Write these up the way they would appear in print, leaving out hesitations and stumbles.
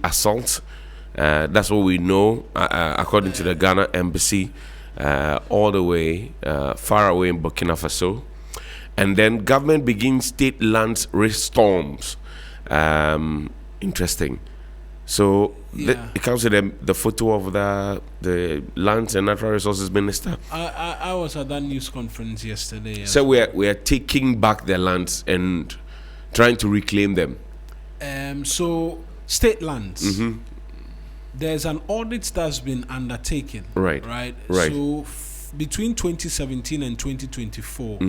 assault. That's what we know, according to the Ghana embassy, all the way far away in Burkina Faso. And then government begins state lands storms. Interesting. So it comes to the photo of the Lands and Natural Resources Minister. I was at that news conference yesterday. So we are taking back the lands and trying to reclaim them. So state lands. There's an audit that's been undertaken. Right. So between 2017 and 2024.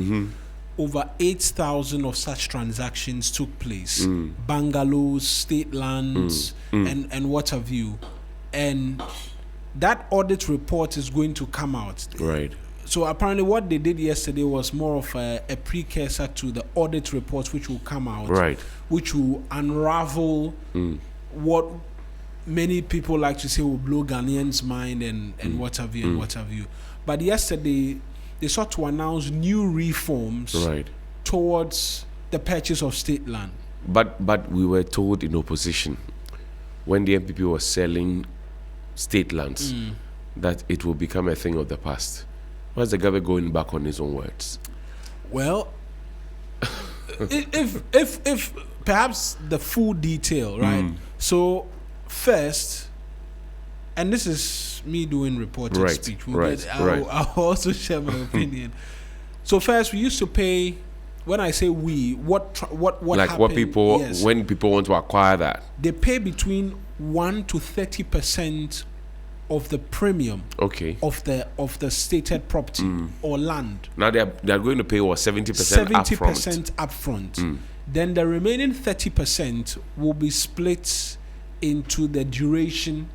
Over 8,000 of such transactions took place. Bungalows, state lands, and what have you. And that audit report is going to come out. Right. So apparently what they did yesterday was more of a precursor to the audit report which will come out. Right. Which will unravel what many people like to say will blow Ghanaians' mind and what have you and what have you. But yesterday they sought to announce new reforms towards the purchase of state land. But we were told in opposition, when the NPP was selling state lands, that it will become a thing of the past. Why is the government going back on his own words? Well, if perhaps the full detail, right? So first, and this is me doing reported speech. I'll also share my opinion. So first, we used to pay. When I say we, what like happened, what people when people want to acquire that, they pay between 1 to 30% of the premium. Of the stated property or land. Now they are going to pay 70% 70% upfront. Then the remaining 30% will be split into the duration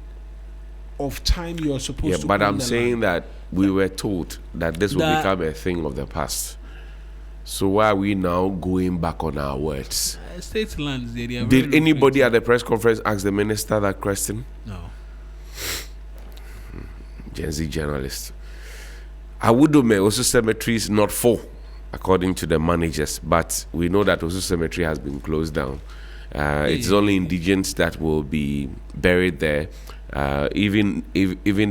of time you are supposed to. But I'm saying that we were told that this will become a thing of the past. So why are we now going back on our words? State lands. Did anybody at the press conference ask the minister that question? No. Gen Z journalist. Awudume Osu Cemetery is not full, according to the managers, but we know that Osu Cemetery has been closed down. It's only indigents that will be buried there. Even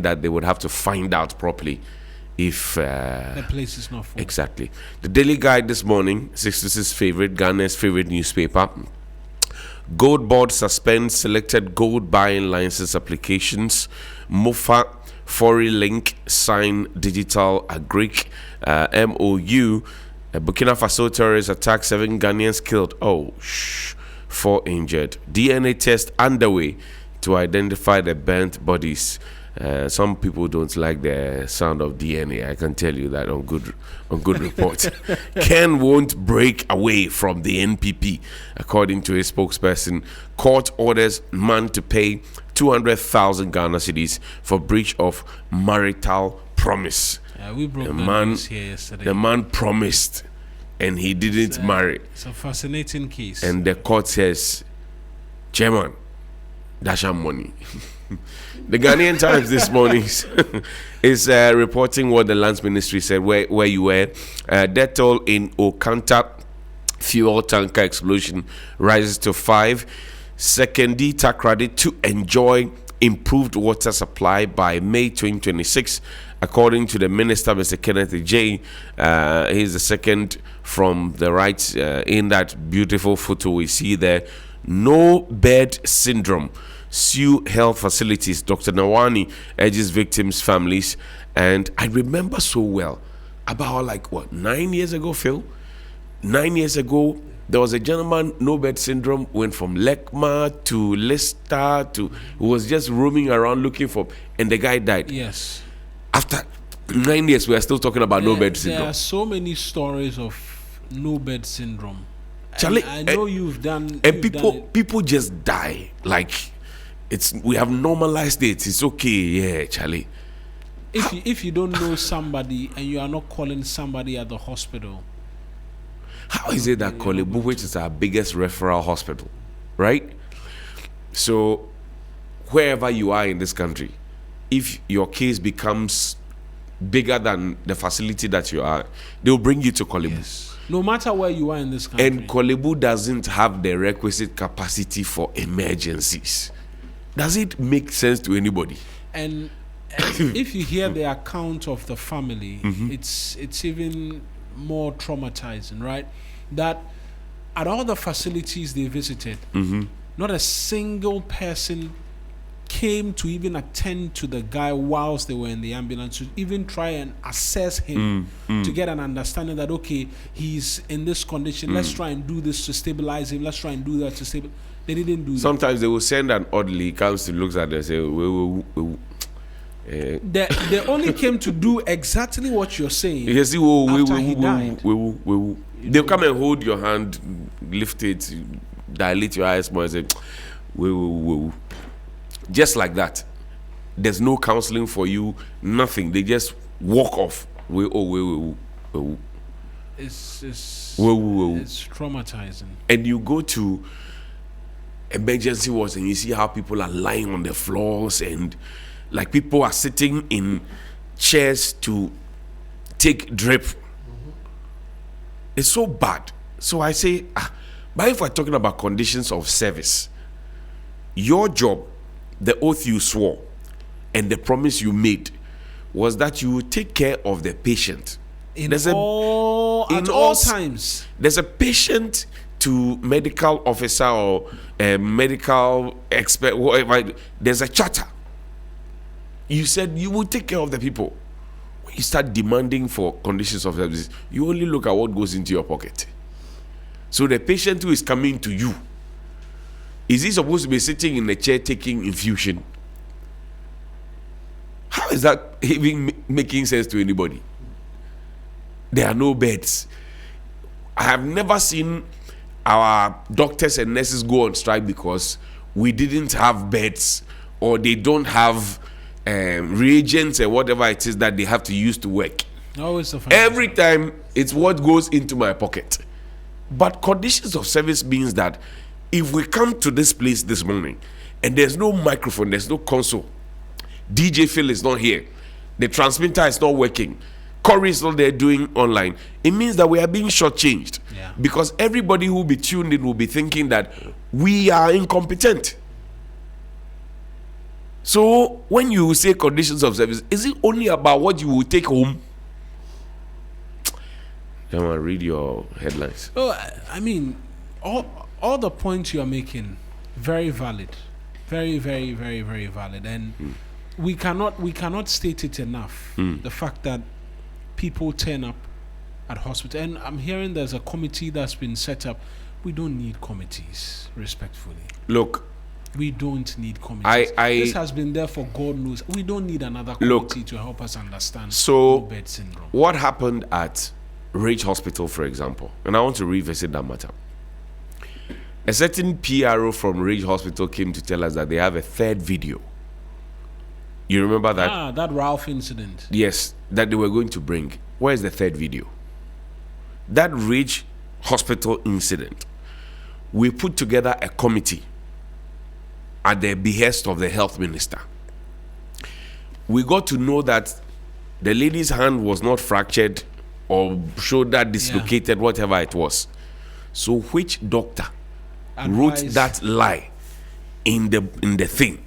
that they would have to find out properly if the place is not full. Exactly. The Daily Guide this morning, 66's favorite, Ghana's favorite newspaper. Gold Board suspends selected gold buying license applications. MOFA Foreign Link sign digital agric MOU. Burkina Faso terrorist attack, 7 Ghanaians killed. 4 injured. DNA test underway to identify the burnt bodies. Some people don't like the sound of DNA. I can tell you that on good report. Ken won't break away from the NPP, according to a spokesperson. Court orders man to pay 200,000 Ghana cedis for breach of marital promise. We broke the news here yesterday. The man promised, and he didn't marry. It's a fascinating case. And the court says, Chairman, dash our money. The Ghanaian Times this morning is reporting what the Lands Ministry said, where you were. Death toll in Okanta fuel tanker explosion rises to 5. Sekendi Takrady to enjoy improved water supply by May 2026, according to the minister, Mr. Kenneth J. He's the second from the right in that beautiful photo we see there. No bed syndrome. Sue Health Facilities. Dr. Nawani urges victims' families. And I remember so well, about 9 years ago, Phil? 9 years ago, there was a gentleman, no bed syndrome, went from Lekma to Leicester who was just roaming around looking for, and the guy died. Yes. After 9 years, we are still talking about no bed syndrome. There are so many stories of no bed syndrome. Charlie, I know you've done. People just die. We have normalized it. It's okay, yeah, Charlie. If you don't know somebody and you are not calling somebody at the hospital. How is it that Kolebu, which is our biggest referral hospital, right? So, wherever you are in this country, if your case becomes bigger than the facility that you are, they'll bring you to Kolebu. Yes. No matter where you are in this country. And Kolebu doesn't have the requisite capacity for emergencies. Does it make sense to anybody? And if you hear the account of the family, it's even more traumatizing, right? That at all the facilities they visited, not a single person came to even attend to the guy whilst they were in the ambulance, to even try and assess him, to get an understanding that, okay, he's in this condition, let's try and do this to stabilize him, let's try and do that to stabilize. They didn't do that. Sometimes they will send an orderly, comes to looks at them and say, they only came to do exactly what you're saying. You see, they'll come and hold your hand, lift it, dilate your eyes more and say, just like that. There's no counseling for you, nothing. They just walk off. It's traumatizing. And you go to emergency wards and you see how people are lying on the floors, and like people are sitting in chairs to take drip. It's so bad. So I say, but if we're talking about conditions of service, your job, the oath you swore, and the promise you made was that you would take care of the patient. At all times. There's a patient to medical officer or a medical expert, whatever. There's a charter. You said you will take care of the people. When you start demanding for conditions of service, you only look at what goes into your pocket. So the patient who is coming to you, is he supposed to be sitting in a chair taking infusion? How is that even making sense to anybody? There are no beds. I have never seen our doctors and nurses go on strike because we didn't have beds, or they don't have reagents or whatever it is that they have to use to work. Every time it's what goes into my pocket. But conditions of service means that if we come to this place this morning and there's no microphone, there's no console, DJ Phil is not here, the transmitter is not working, Corey is not there doing online, it means that we are being shortchanged. Because everybody who will be tuned in will be thinking that we are incompetent. So when you say conditions of service, is it only about what you will take home? Come on, read your headlines. Oh, I mean, all the points you are making, very valid, very, very, very, very valid, and we cannot state it enough. The fact that people turn up at hospital, and I'm hearing there's a committee that's been set up. We don't need committees, respectfully. Look, we don't need committees. This has been there for God knows. We don't need another committee to help us understand bed syndrome. What happened at Ridge Hospital, for example, and I want to revisit that matter. A certain PRO from Ridge Hospital came to tell us that they have a third video. You remember that? That Ralph incident. Yes, that they were going to bring. Where is the third video? That Ridge Hospital incident. We put together a committee at the behest of the health minister. We got to know that the lady's hand was not fractured or shoulder dislocated, whatever it was. So which doctor wrote that lie in the thing?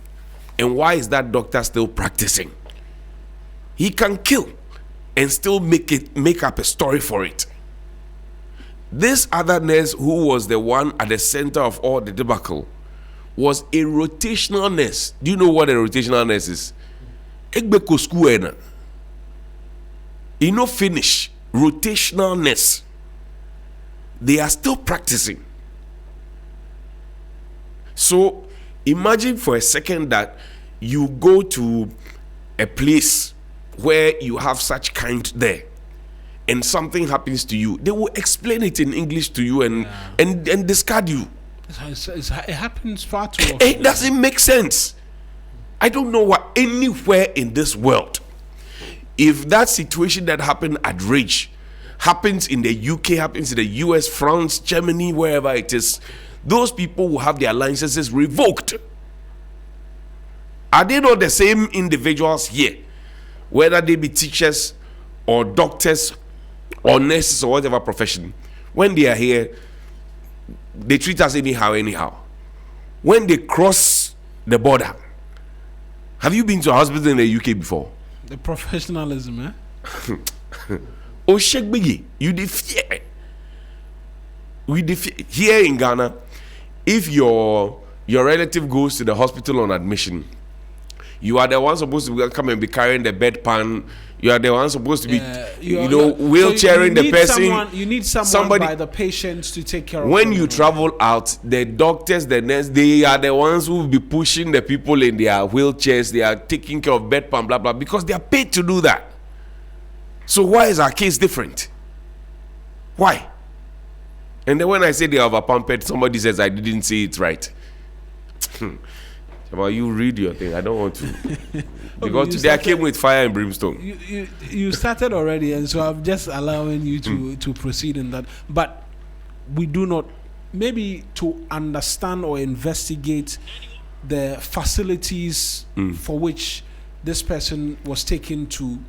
And why is that doctor still practicing? He can kill and still make up a story for it. This other nurse, who was the one at the center of all the debacle, was a rotational nurse. Do you know what a rotational nurse is? Egbeko school ena. You know, finish rotational nurse. They are still practicing. So imagine for a second that you go to a place where you have such kind there, and something happens to you. They will explain it in English to you and discard you. It happens far too often. It doesn't make sense. I don't know what anywhere in this world, if that situation that happened at Ridge happens in the UK, happens in the US, France, Germany, wherever it is, those people will have their licenses revoked. Are they not the same individuals here, whether they be teachers or doctors or nurses or whatever profession? When they are here, they treat us anyhow. When they cross the border. Have you been to a hospital in the UK before? The professionalism, eh? Oh, Sheikh Biggie, you fear. Here in Ghana, if your relative goes to the hospital on admission, you are the one supposed to come and be carrying the bedpan. You are the one supposed to be, wheelchairing the person. You need somebody by the patients to take care of. When you travel out, the doctors, the nurses, they are the ones who will be pushing the people in their wheelchairs. They are taking care of bedpan, blah blah, because they are paid to do that. So why is our case different? Why? And then when I say they are overpampered, somebody says I didn't say it right. Well, you read your thing. I don't want to. Because today I came with fire and brimstone. You started already, and so I'm just allowing you to proceed in that. But we do not, maybe to understand or investigate the facilities for which this person was taken to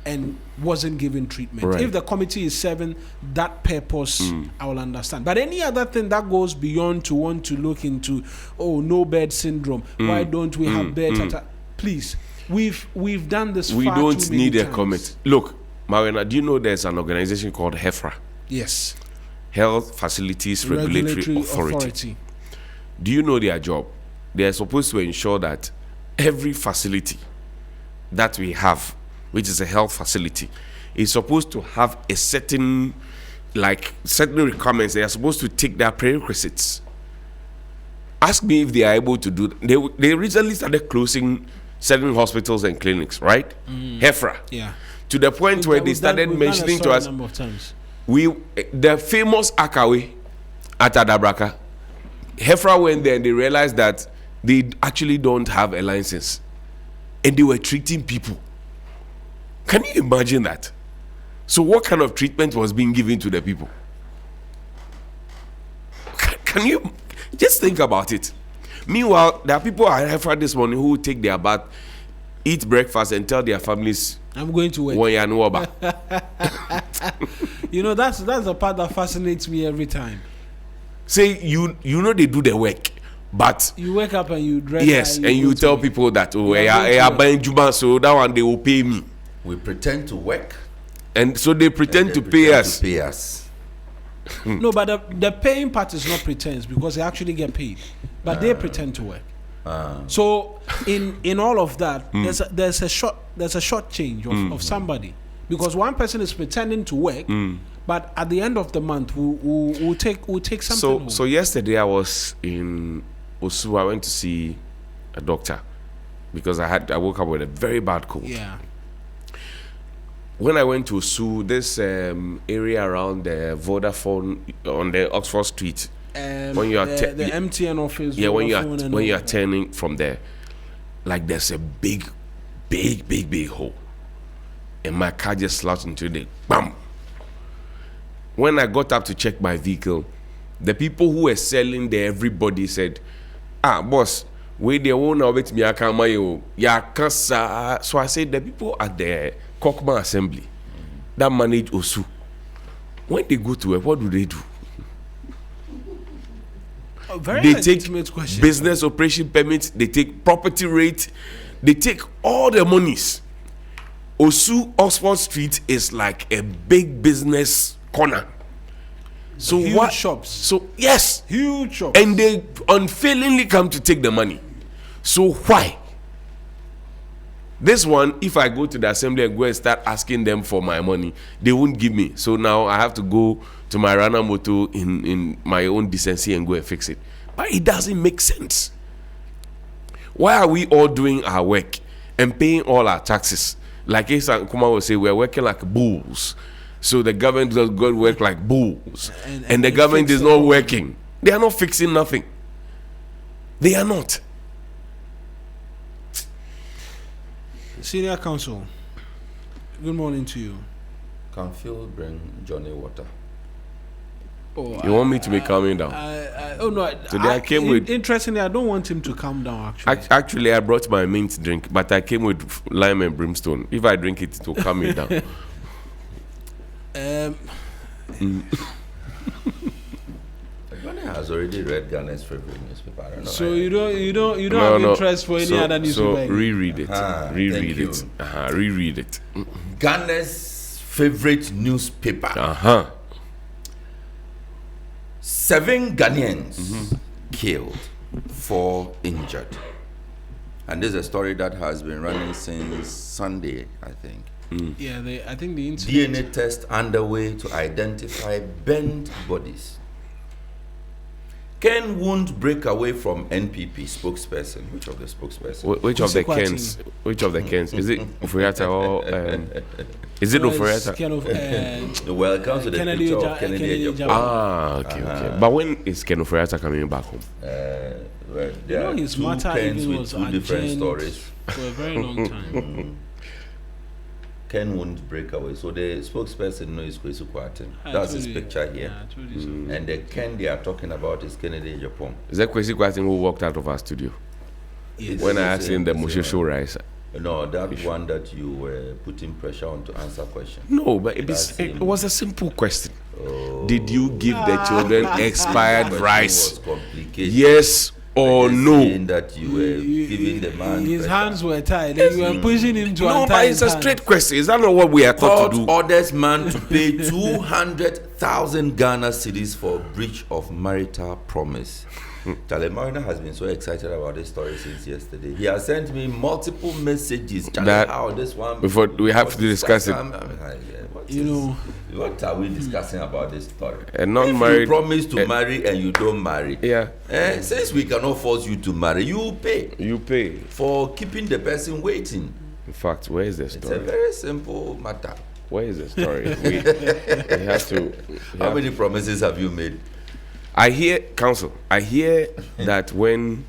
and wasn't given treatment. Right. If the committee is serving that purpose, I will understand. But any other thing that goes beyond to want to look into, no bed syndrome, why don't we have beds? Please, we've done this. We far don't too many need a times. committee. Look, Marina, do you know there's an organization called HEFRA? Yes. Health Facilities Regulatory Authority. Do you know their job? They are supposed to ensure that every facility that we have, which is a health facility, is supposed to have a certain requirements. They are supposed to take their prerequisites. Ask me if they are able to do that. They recently started closing certain hospitals and clinics, right? HEFRA. Yeah. To the point where they started mentioning to us, number of times. The famous Akawe at Adabraka, HEFRA went there and they realized that they actually don't have a license, and they were treating people. Can you imagine that? So what kind of treatment was being given to the people? Can you just think about it? Meanwhile, there are people I have heard this morning who take their bath, eat breakfast, and tell their families, I'm going to work. That's the part that fascinates me every time. Say you know they do the work, but you wake up and you dress. Yes, and you tell people that I buying Juma, so that one they will pay me. We pretend to work, and so they pretend to pay us. No, but the paying part is not pretense, because they actually get paid, but they pretend to work. So in all of that, there's a short change of somebody, because one person is pretending to work, but at the end of the month we'll take something. So yesterday I was in Osu. I went to see a doctor because I woke up with a very bad cold. Yeah. When I went to Osu, this area around the Vodafone on the Oxford Street, when you are the MTN office, when you are turning from there, like there's a big hole, and my car just slouched into the bam. When I got up to check my vehicle, the people who were selling there, everybody said, boss, we the owner of it, so I said, the people at the Kokma Assembly that manage Osu, when they go to work, what do? They take business operation permits, they take property rate, they take all the monies. Osu Oxford Street is like a big business corner. So huge shops. So yes, huge shops, and they unfailingly come to take the money. So why? This one, if I go to the assembly and go and start asking them for my money, they won't give me. So now I have to go to my Rana Moto in my own decency and go and fix it. But it doesn't make sense. Why are we all doing our work and paying all our taxes? Like Asa Kuma will say, we're working like bulls. So the government does go work like bulls. And the government is not working. They are not fixing nothing. They are not. Senior Counsel, good morning to you. Can Phil bring Johnny water? You want me to be calming down? Today I came with. Interestingly, I don't want him to calm down. Actually, I brought my mint drink, but I came with lime and brimstone. If I drink it, it will calm me down. Johnny has has already read Ghana's favorite newspaper. I don't know. So you don't have interest for any other newspaper. So reread it. Reread it. Reread it. Ghana's favorite newspaper. 7 Ghanaians killed, 4 injured. And this is a story that has been running since Sunday, I think. Yeah, I think the incident. DNA test underway to identify burnt bodies. Ken won't break away from NPP spokesperson. Which of the spokespersons? Which of the Kens? Which of the Kens? Is it Ufuriata or is it Ufuriata? Well, it comes to the picture of Kennedy Agyapong. Okay. But when is Ken Ufuriata coming back home? Well, there are his 2 matter Kens even with was 2 different stories. For a very long time. Ken won't break away. So the spokesperson knows Kwesu Kwarteng. That's his picture here. Yeah, I told you so. And the Ken they are talking about is Kennedy Agyapong. Is that Kwesi Kwarteng who walked out of our studio? Yes. When I asked him the Moshosho rice. No, that one that you were putting pressure on to answer questions. No, but it was a simple question. Did you give the children expired rice? Was complicated. Yes or no? That you were giving the man his pressure. hands were tied. And you were pushing him to No, untie but it's his a hands. straight question. Is that not what we are taught to Court do? orders man to pay 200,000 Ghana cedis for breach of marital promise. Charlie Marina has been so excited about this story since yesterday. He has sent me multiple messages. That- how this one before we have to discuss it. What are we discussing about this story? A non-married- If you promise to marry and you don't marry, Yeah. Since we cannot force you to marry, you pay You pay. for keeping the person waiting. In fact, where is the It's a story? very simple matter. Where is the story? We have to. How many promises have you made? I hear that when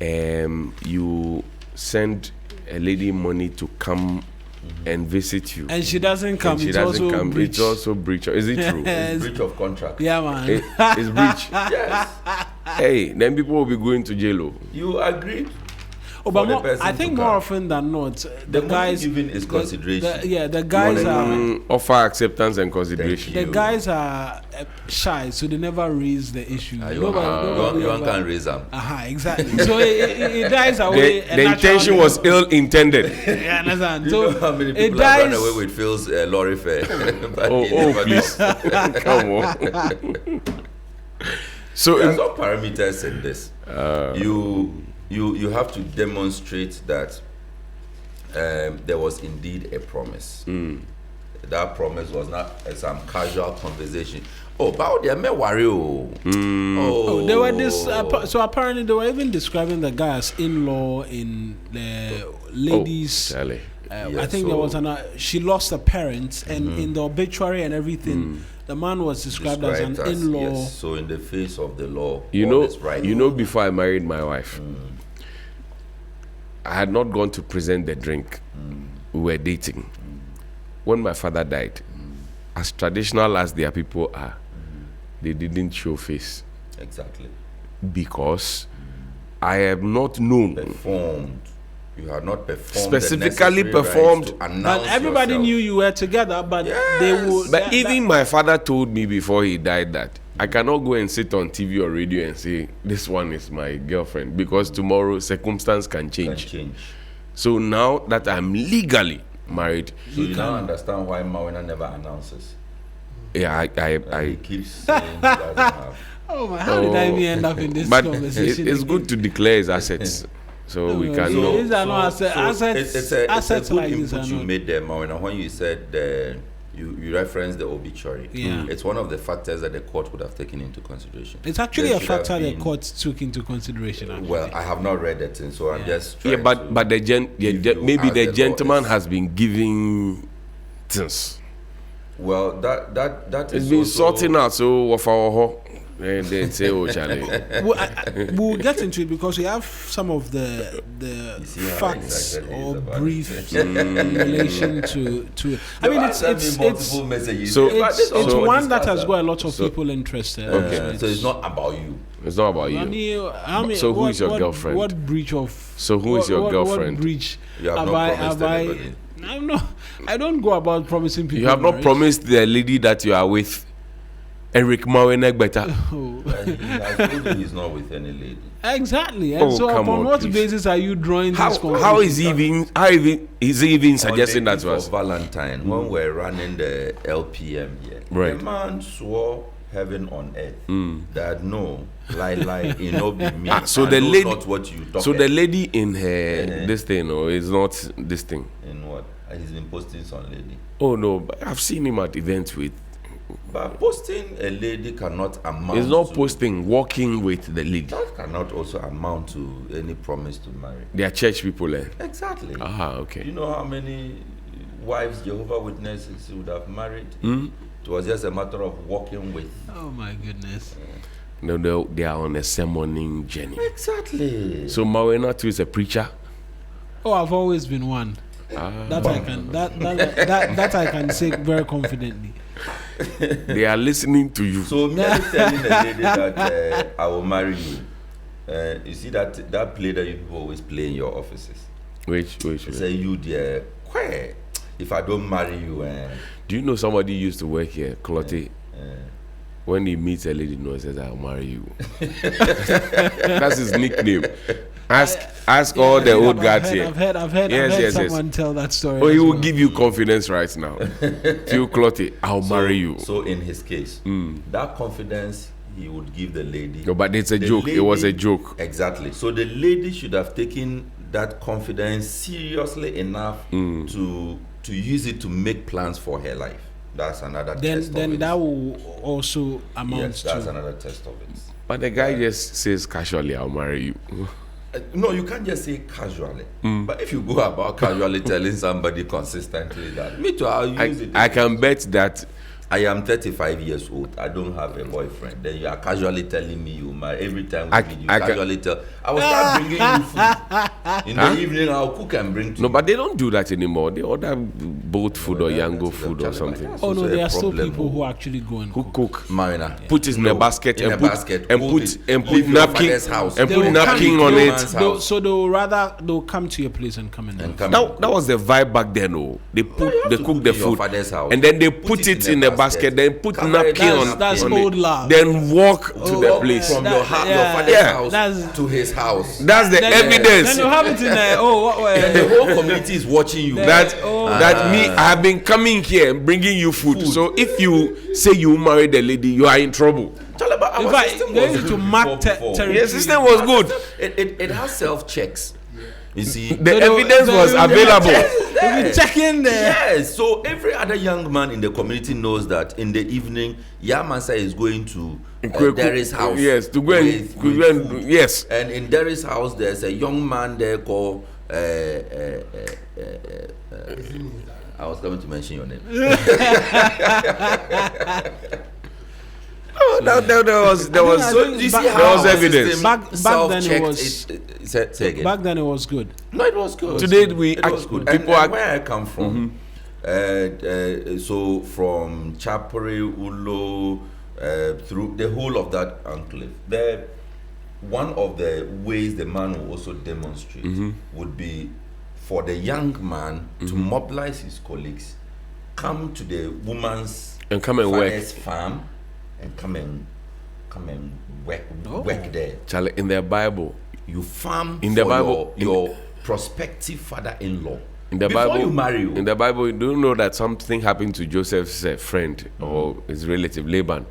you send a lady money to come and visit you, And she doesn't come. and she It's doesn't also come, breach. it's also breach. Is it true? Yes. Breach of contract. Yeah, man. It's breach. Yes. Hey, then people will be going to jail. You agreed. Oh, but for the more, person I to think come. more often than not, The the money guys given is consideration. the guys Money are Offer acceptance and consideration. the you. guys are shy, so they never raise the issue. You can't raise them. Exactly. So it dies away. The intention was ill-intended. Yeah, understand. You So know how many it people have run dies. away with Phil's lorry fare? But he Oh, never please. Come on. So, There's no parameters in this. You have to demonstrate that there was indeed a promise. That promise was not some casual conversation. Oh, about the worry. Oh, They were this. So apparently, they were even describing the guy as in-law in the ladies. Charlie. I think there was she lost her parents, and in the obituary and everything, the man was described as an in-law. Yes, so in the face of the law, Before I married my wife, I had not gone to present the drink. We were dating. When my father died, as traditional as their people are, they didn't show face. Exactly. Because I am not known. Performed. You had not performed. Specifically performed. But everybody knew you were together, but they would. But even my father told me before he died that I cannot go and sit on TV or radio and say this one is my girlfriend, because tomorrow circumstance can change. So now that I'm legally married, so you now understand why Mawina never announces. Yeah, He keeps saying he doesn't have. Oh my! How did I even end up in this but conversation? it's good to declare his assets, so we can know. These are not assets. It's a Assets good like this input are you not. made there, Mawina, when you said you referenced the obituary. Yeah. It's one of the factors that the court would have taken into consideration. It's actually There a should have factor the been- court took into consideration. Actually. Well, I have not read it, and so I'm just Yeah, trying but to the give you maybe as the law gentleman is. has been giving things. Well, that It's is been also- sorting out. So of our and they say, "Oh, Charlie." We'll get into it because we have some of the see how facts excited he is or about briefs in relation to it. I mean, it's multiple messages. So- it's So- one that has got a lot of people interested. Okay. So it's not about you. It's not about you. So who is your girlfriend? What breach of? So who is your what girlfriend? breach? You have not promised anybody. I'm not. I don't go about promising people. You have not marriage. promised the lady that you are with Eric Mawenek better. I told you he's not with any lady. Exactly. And so upon what basis are you drawing this conclusion? How is he even suggesting that to us? Valentine, when we're running the LPM here, right. The man swore heaven on earth that no, lie, it not be me. So the lady, not what you talk. So the lady in her this thing, or is not this thing. In what? He's been posting some lady. Oh no, but I've seen him at events with. But posting a lady cannot amount. It's not to, posting, walking with the lady. That cannot also amount to any promise to marry. They are church people, eh? Exactly. Okay. You know how many wives Jehovah's Witnesses would have married? It was just a matter of walking with. Oh my goodness. No, they are on a sermoning journey. Exactly. So Mawena too is a preacher. Oh, I've always been one. That I can say very confidently. They are listening to you. So merely telling the lady that I will marry you. You see that play that you people always play in your offices. Which say you dear, if I don't marry you. Do you know somebody used to work here, Clotte? When he meets a lady, he says, "I'll marry you." That's his nickname. Ask all the old guys here. I've heard someone tell that story. Oh, he will give you confidence right now. Phil Clotte, I'll marry you. So in his case, that confidence he would give the lady. No, but it's a joke. Lady, it was a joke. Exactly. So the lady should have taken that confidence seriously enough to use it to make plans for her life. That's another test of it. Then that will also amount to... that's another test of it. But the guy just says casually, I'll marry you. No, you can't just say casually. But if you go about casually telling somebody consistently that, me too, I'll use it. I can bet that I am 35 years old. I don't have a boyfriend. Then you are casually telling me you marry. Every time we meet, you casually tell. I will start bringing you food. In the evening, I'll cook and bring to you. No, but they don't do that anymore. They order boat food or Yango food or something. Oh, no, there are still people who actually go and cook. Marina. Put it in a basket and put napkin on it. So they'll come to your place and come in. That was the vibe back then. They cook the food and then they put it in the basket, then put napkin on. That's old love. Then walk to the place from your father's house to his house. That's the evidence. Then you have it in there. And the whole community is watching you. That me, I have been coming here and bringing you food. So if you say you marry the lady, you are in trouble. The system was good. It has self checks. You see, the evidence was available. We'll be checking there. Yes, so every other young man in the community knows that in the evening, Yamasa is going to Derry's house. Yes, to go and yes. And in Derry's house, there's a young man there called. I was going to mention your name. There was evidence. Back then it was. Say again. Back then it was good. No, it was good. Today it was good. And where I come from, so from Chapuri, Ulo, through the whole of that enclave, one of the ways the man will also demonstrate would be for the young man to mobilize his colleagues, come to the woman's and come and work farm. And come and work there. Charlie, in the Bible, you farm in the Bible your prospective father-in-law. In the before Bible, you marry you. In the Bible, do you know that something happened to Joseph's friend or his relative Laban?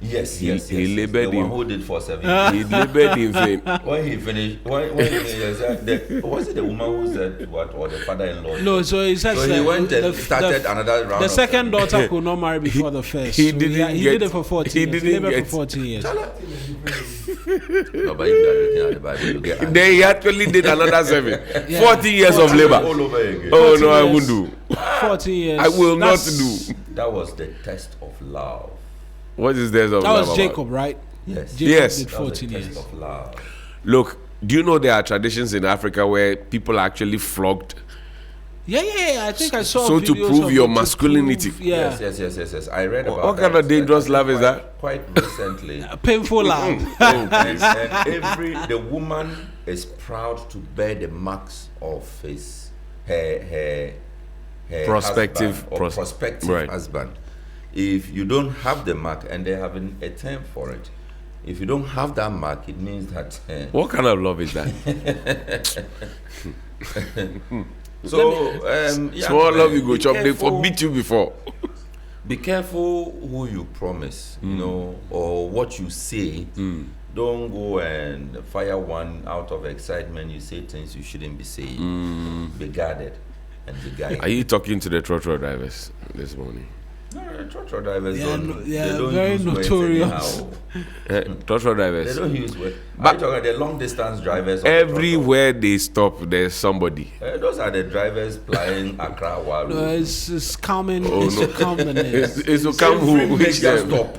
Yes. He labored the one who did for 7 years. He labored in vain. When he finished, was it the woman who said what, or the father-in-law? No, so he said so he went and started another round. The second daughter could not marry before the first. He did it for 14 years. He labored for 14 years. No, but if you are looking at the Bible, you get angry. Then he actually did another 40 years of labor. All over again. Oh no, I won't do. 40 years. I will not do. That was the test of love. What is there? That was Jacob, right? Yes. Jacob did 14 years. Of love. Look, do you know there are traditions in Africa where people are actually flogged? Yeah. I think I saw. So to prove your masculinity. Yes. I read about what kind of dangerous love is that? Quite recently. Painful love. And the woman is proud to bear the marks of her prospective husband. if you don't have the mark, and they're having a term for it, if you don't have that mark, it means that. What kind of love is that? So, small love you go chop. They forbid you before. Be careful who you promise, you know, or what you say. Don't go and fire one out of excitement. You say things you shouldn't be saying. Be guarded and be guided. Are you talking to the trotro drivers this morning? No, the trotro drivers don't. Yeah, they don't very use notorious. words Trotro drivers. They don't use words. But I'm talking the long distance drivers. Everywhere they stop, there's somebody. Those are the drivers plying Accra Walu. No, it's coming. Oh, it's no. coming. It's to come Every who which major them. stop.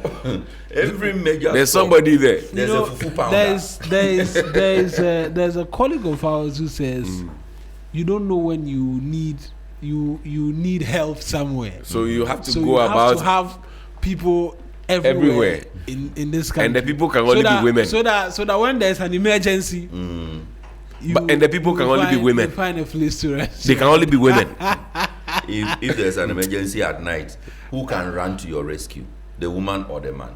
Every major. There's stop. somebody there. There's a fufu pounder. there's a colleague of ours who says you don't know when you need help somewhere. So you have to So go you about have to have people everywhere. In this country, and the people can only be women. So that when there's an emergency, and the people can only be women. You find a place to rest. They can only be women. If there's an emergency at night, who can run to your rescue? The woman or the man?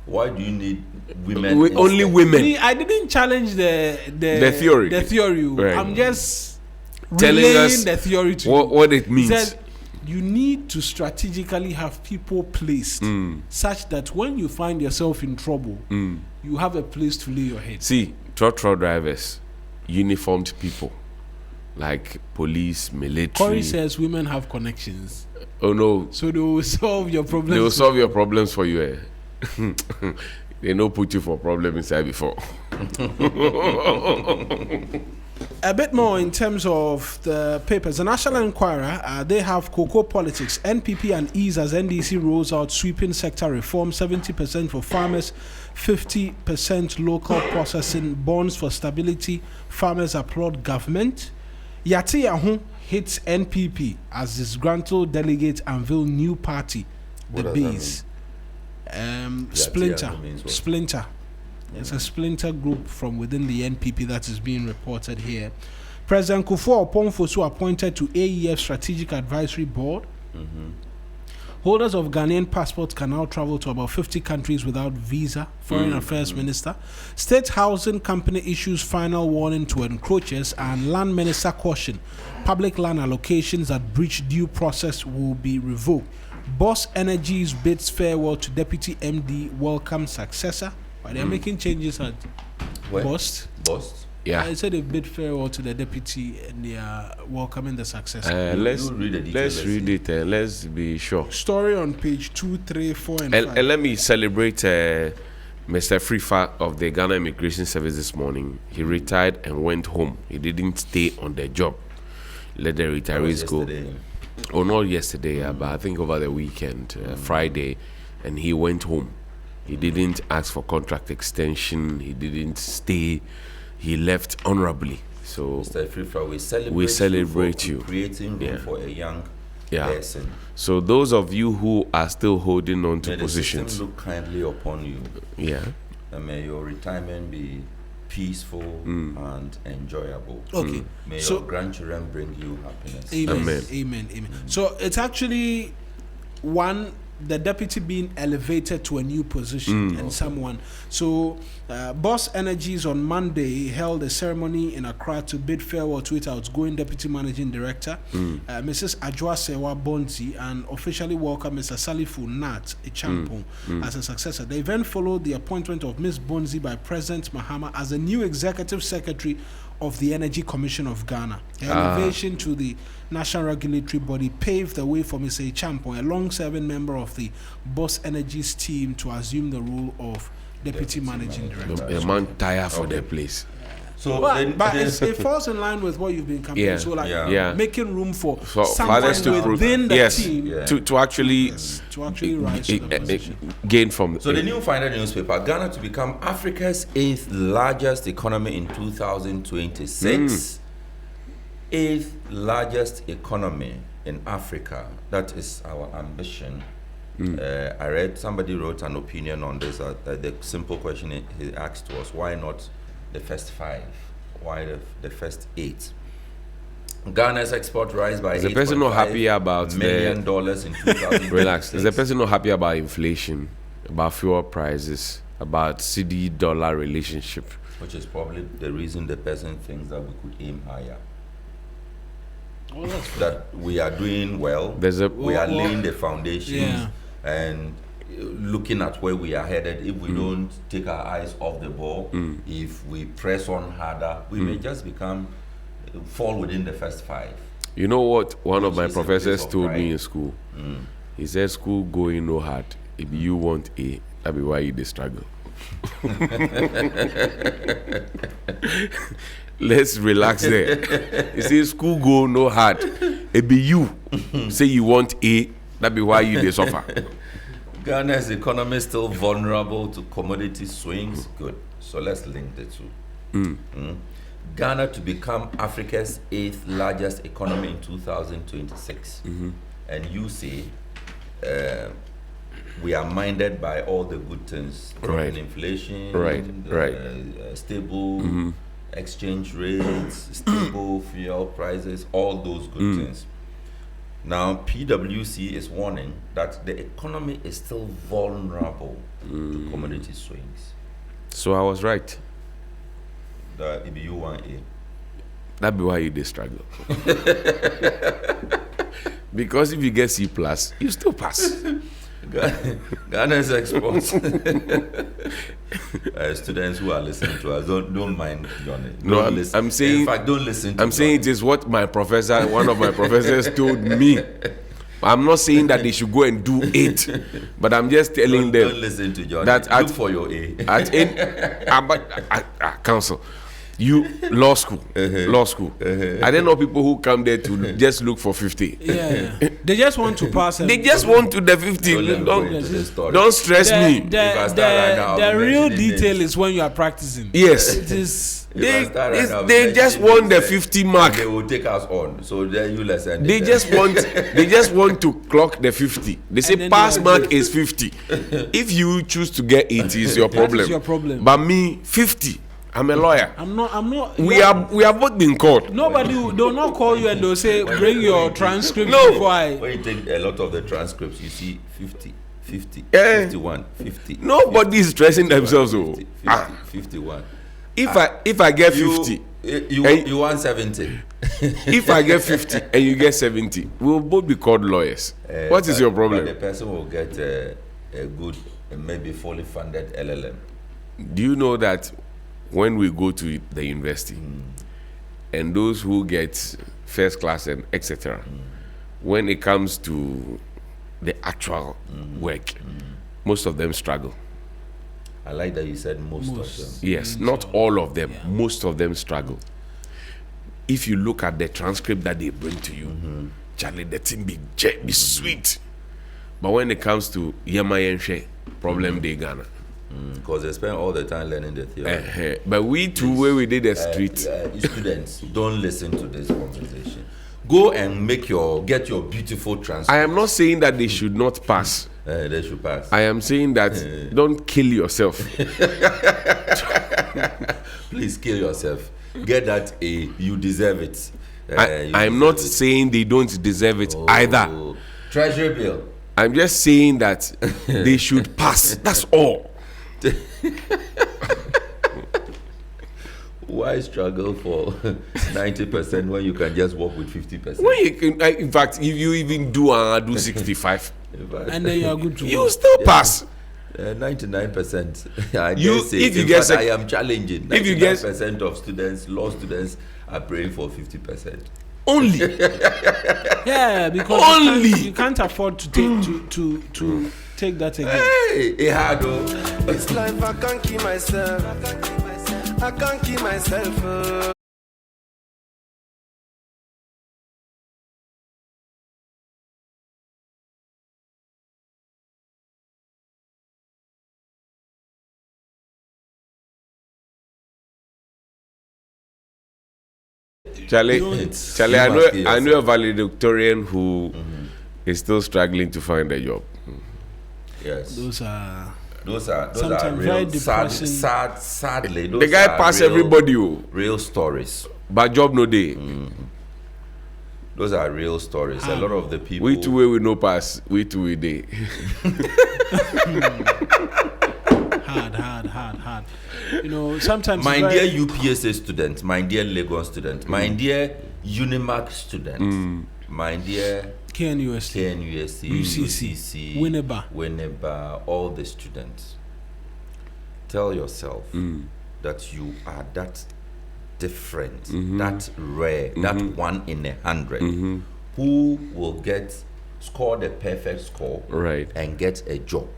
Why do you need women? Only women. Me, I didn't challenge the theory. The theory. Right. I'm just Telling relaying us the theory to what it you. means. He said you need to strategically have people placed such that when you find yourself in trouble, you have a place to lay your head. See, trotro drivers, uniformed people, like police, military. Corey says women have connections, Oh no, so they will solve your problems. they will solve your problems for you. They no put you for problem inside before. A bit more in terms of the papers. The National Enquirer, they have cocoa politics. NPP and ease as NDC rolls out sweeping sector reform, 70% for farmers, 50% local processing, bonds for stability. Farmers applaud government. Yate Yahu hits NPP as disgruntled delegates unveil new party, the What does that Bees. Yate Splinter. Yahu means what? Splinter. It's a splinter group from within the NPP that is being reported here. President Kufuor Oponfosu appointed to AEF Strategic Advisory Board. Holders of Ghanaian passports can now travel to about 50 countries without visa. Foreign Affairs Minister. State Housing Company issues final warning to encroachers, and Land Minister caution public land allocations that breach due process will be revoked. Boss Energies bids farewell to Deputy MD welcome successor. But they're making changes at Bost. Bost? Yeah. I said they bid farewell to the deputy and they are welcoming the successor. Let's read the details, let's read it. Let's be sure. Story on page 2, 3, 4, and 5. And let me celebrate Mr. Frifa of the Ghana Immigration Service this morning. He retired and went home. He didn't stay on the job. Let the retirees go. Oh, not yesterday, but I think over the weekend, Friday, and he went home. He didn't ask for contract extension. He didn't stay. He left honorably. So Mr. Frifa, we celebrate you for creating room for a young person. So those of you who are still holding on to May positions, the system look kindly upon you. yeah, And may your retirement be peaceful and enjoyable. Okay. May So- your grandchildren bring you happiness. Amen. Amen. Amen. So it's actually the deputy being elevated to a new position and someone. So Boss Energies on Monday held a ceremony in Accra to bid farewell to its outgoing deputy managing director, Mrs. Agyapong Bonzi, and officially welcome Mr. Salifu Nat Agyapong as a successor. The event followed the appointment of Ms. Bonzi by President Mahama as the new executive secretary of the Energy Commission of Ghana. Her elevation to the national regulatory body paved the way for Mr. Agyapong, a long-serving member of the Boss Energies team, to assume the role of deputy managing director. a man tired for the place. So, But it falls in line with what you've been campaigning. Yeah. So, like, Yeah. making room for fathers someone to within the yes, team to actually to actually rise to the position. gain from. So the new final newspaper, Ghana to become Africa's 8th largest economy in 2026. 8th largest economy in Africa. That is our ambition. I read somebody wrote an opinion on this. The simple question he asked was, why not the first 5? Why the first 8? Ghana's export rise by is the person not happy about $8.5 million in 2000. Relax. Is the person not happy about inflation, about fuel prices, about cedi dollar relationship? Which is probably the reason the person thinks that we could aim higher. That we are doing well. We are laying the foundations and looking at where we are headed. If we don't take our eyes off the ball, if we press on harder, we may just fall within the first 5. You know what one of my professors told me in school? He said, school going no hard. If you want A, that be why you dey struggle. Let's relax there. He says school go no hard. It be you say you want A, that be why you dey suffer. Ghana's economy is still vulnerable to commodity swings. Good. So let's link the two. Ghana to become Africa's 8th largest economy in 2026. And you say we are minded by all the good things, dropping inflation, stable exchange rates, stable fuel prices, all those good things. Now, PwC is warning that the economy is still vulnerable to commodity swings. So I was right. The EBU 1A. That be why you dey struggle. Because if you get C+, you still pass. Ghana's exports. Students who are listening to us, don't mind Johnny. I'm saying. In fact, don't listen to I'm saying it is what one of my professors told me. I'm not saying that they should go and do it, but I'm just telling them. Don't listen to Johnny. That look for your A. Council. You law school. I don't know people who come there to just look for 50. They just want to pass. They just want to the 50. Don't stress me. The real detail is when you are practicing. Yes. It is. They just want the 50 mark. They will take us on. So then you listen. They just want to clock the 50. They say pass mark is 50. If you choose to get 80, it's your problem. That is your problem. But me, 50. I'm a lawyer. I'm not. We have both been called. Nobody they'll not call you and they'll say bring your transcript. No. When you take a lot of the transcripts, you see 50, 51, 50. Nobody is stressing themselves. 50, 51. If I get 50, you want 70. If I get 50 and you get 70, we'll both be called lawyers. What is your problem? But the person will get a good, maybe fully funded LLM. Do you know that when we go to the university and those who get first class and etc., when it comes to the actual work, most of them struggle. I like that you said most of them. Yes, not all of them. Most of them struggle. If you look at the transcript that they bring to you, Charlie, the thing be sweet. But when it comes to Yema Yenshe, problem they Ghana. Because they spend all the time learning the theory. But we too, where we did the street. Students, don't listen to this conversation. Go and get your beautiful transcript. I am not saying that they should not pass. They should pass. I am saying that don't kill yourself. Please kill yourself. Get that A. You deserve it. I'm not saying they don't deserve it either. Treasury bill. I'm just saying that they should pass. That's all. Why struggle for 90% when you can just work with 50%? When you can, in fact, if you even do 65, and then you are good to you still pass. 99%. I am challenging. 99% of students, law students, are praying for 50%. Only. Yeah, because you can't afford to take that again. Hey, it's life, I can't keep myself. I can't keep myself. Charlie, I know a valedictorian who is still struggling to find a job. Yes. Those are real very depressing. Sadly, the guy pass everybody. Real stories. But job no day. Those are real stories. A lot of the people. We two way we no pass. We two way day. Hard. Sometimes. My dear UPSA student, my dear Lagos student, my dear Unimark student, my dear KNUST, UCC, Winneba, all the students. Tell yourself that you are that different, that rare, that 1 in 100, who will score the perfect score, and get a job.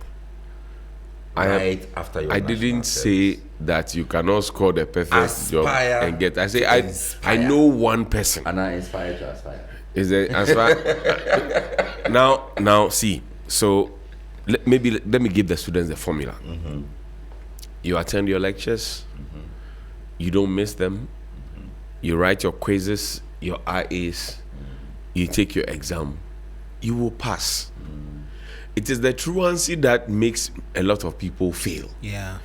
After your I didn't say that you cannot score the perfect job and get. I say I know one person. And I inspire to aspire. Is it aspire? Now see. So let me give the students the formula. You attend your lectures. You don't miss them. You write your quizzes, your IAs. You take your exam. You will pass. It is the truancy that makes a lot of people fail. Yeah.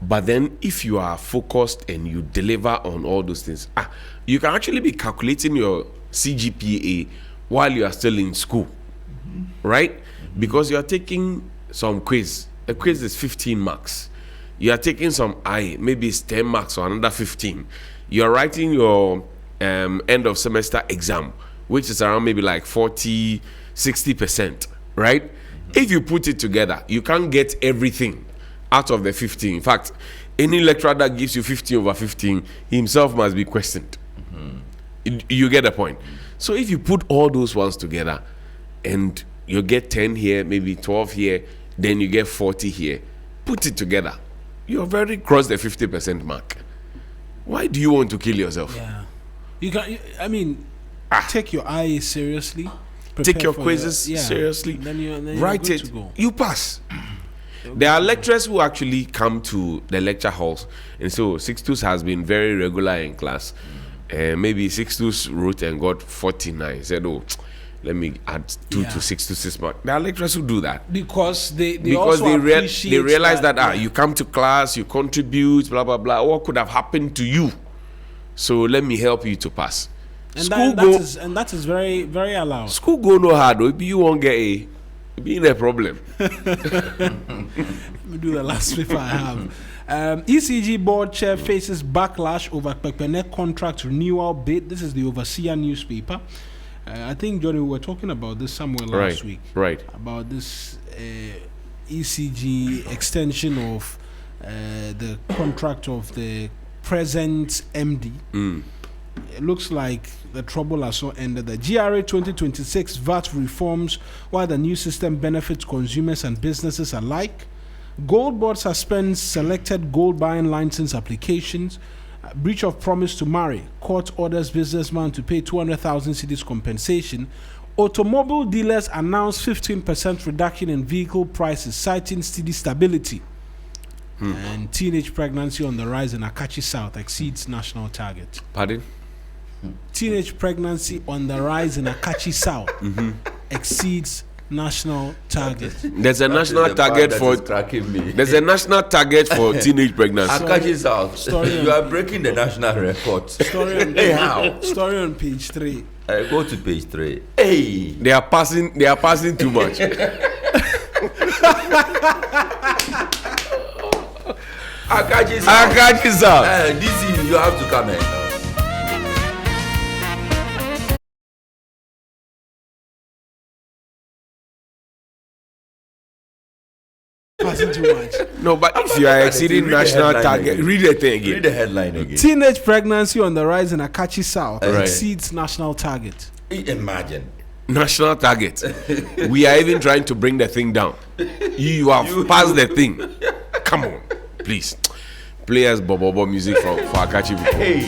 But then if you are focused and you deliver on all those things, you can actually be calculating your CGPA while you are still in school. Right? Because you are taking some quiz. A quiz is 15 marks. You are taking some IA, maybe it's 10 marks or another 15. You are writing your end of semester exam, which is around maybe like 40, 60%. Right? If you put it together, you can't get everything out of the 15. In fact, any lecturer that gives you 15 over 15, himself must be questioned. You get the point? So if you put all those ones together and you get 10 here, maybe 12 here, then you get 40 here, put it together, you're very close the 50% mark. Why do you want to kill yourself? Yeah. Take your IA seriously. Take your quizzes seriously. Then write it. You pass. There are lecturers who actually come to the lecture halls, and so 62s has been very regular in class. Maybe 62s wrote and got 49. Said, "Oh, let me add 2 to 6 to 6 marks." There are lecturers who do that because they realize that you come to class, you contribute, blah blah blah. What could have happened to you? So let me help you to pass. And that is very, very allowed. School go no hard. If you won't get A, be in a problem. Let me do the last paper I have. ECG board chair faces backlash over Pekpene contract renewal bid. This is the Overseer newspaper. I think, Johnny, we were talking about this somewhere last week. Right. About this ECG extension of the contract of the present MD. It looks like the trouble has so ended. The GRA 2026 VAT reforms, while the new system benefits consumers and businesses alike. Gold Board suspends selected gold buying license applications. Breach of promise to marry. Court orders businessman to pay 200,000 cedis compensation. Automobile dealers announce 15% reduction in vehicle prices, citing steady stability. And teenage pregnancy on the rise in Akachi South exceeds national target. Pardon? Teenage pregnancy on the rise in Akachi South exceeds national target. There's a national target for there's a national target for teenage pregnancy. Akachi South. You are breaking the national record. Story on page 3. Go to page 3. Hey, they are passing too much. Akachi South. This is you have to come in. Passing too much. No, but if you are exceeding national target, read the thing again. Read the headline again. Teenage pregnancy on the rise in Akachi South exceeds national target. Imagine. National target. We are even trying to bring the thing down. You have passed the thing. Come on, please. Play us Bobo music for Akachi people. Hey.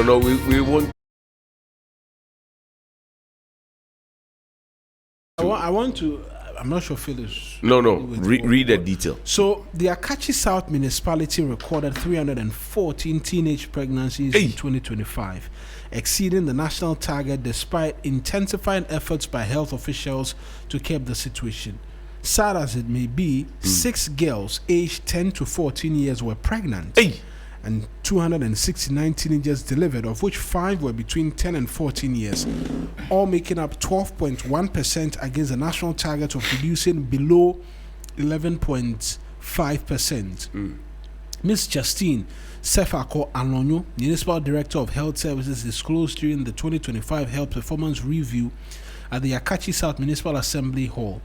No, we won't. I want to. I'm not sure Phil is. No. Read the detail. So the Akachi South municipality recorded 314 teenage pregnancies in 2025, exceeding the national target despite intensifying efforts by health officials to curb the situation. Sad as it may be, 6 girls aged 10 to 14 years were pregnant. and 269 teenagers delivered, of which 5 were between 10 and 14 years, all making up 12.1% against the national target of reducing below 11.5%. Ms. Justine Sefako Alonyo, Municipal Director of Health Services, disclosed during the 2025 Health Performance Review at the Akachi South Municipal Assembly Hall.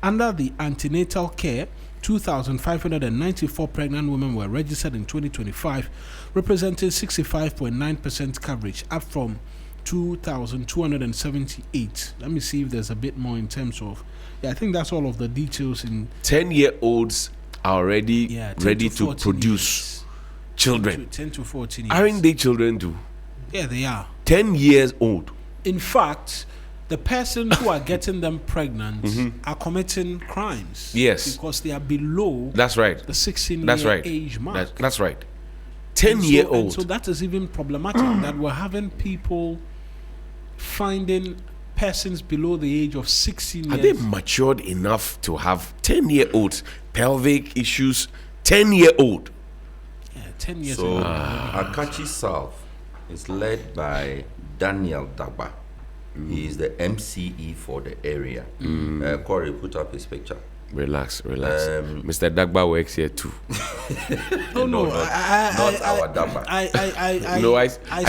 Under the antenatal care, 2,594 pregnant women were registered in 2025, representing 65.9% coverage, up from 2,278. Let me see if there's a bit more in terms of... I think that's all of the details in... 10-year-olds are already ready to produce children. 10 to 14 years. Aren't they children too? Yeah, they are. 10 years old. In fact, the person who are getting them pregnant are committing crimes. Yes. Because they are below the 16-year age mark. That's right. 10-year-old. So that is even problematic that we're having people finding persons below the age of 16 years. Are they matured enough to have 10-year-olds? Pelvic issues, 10-year-old. Yeah, 10 years so old. Akachi South is led by Daniel Dagba. He is the MCE for the area. Corey, put up his picture. Relax. Mr. Dagba works here too. No, not our Dagba. I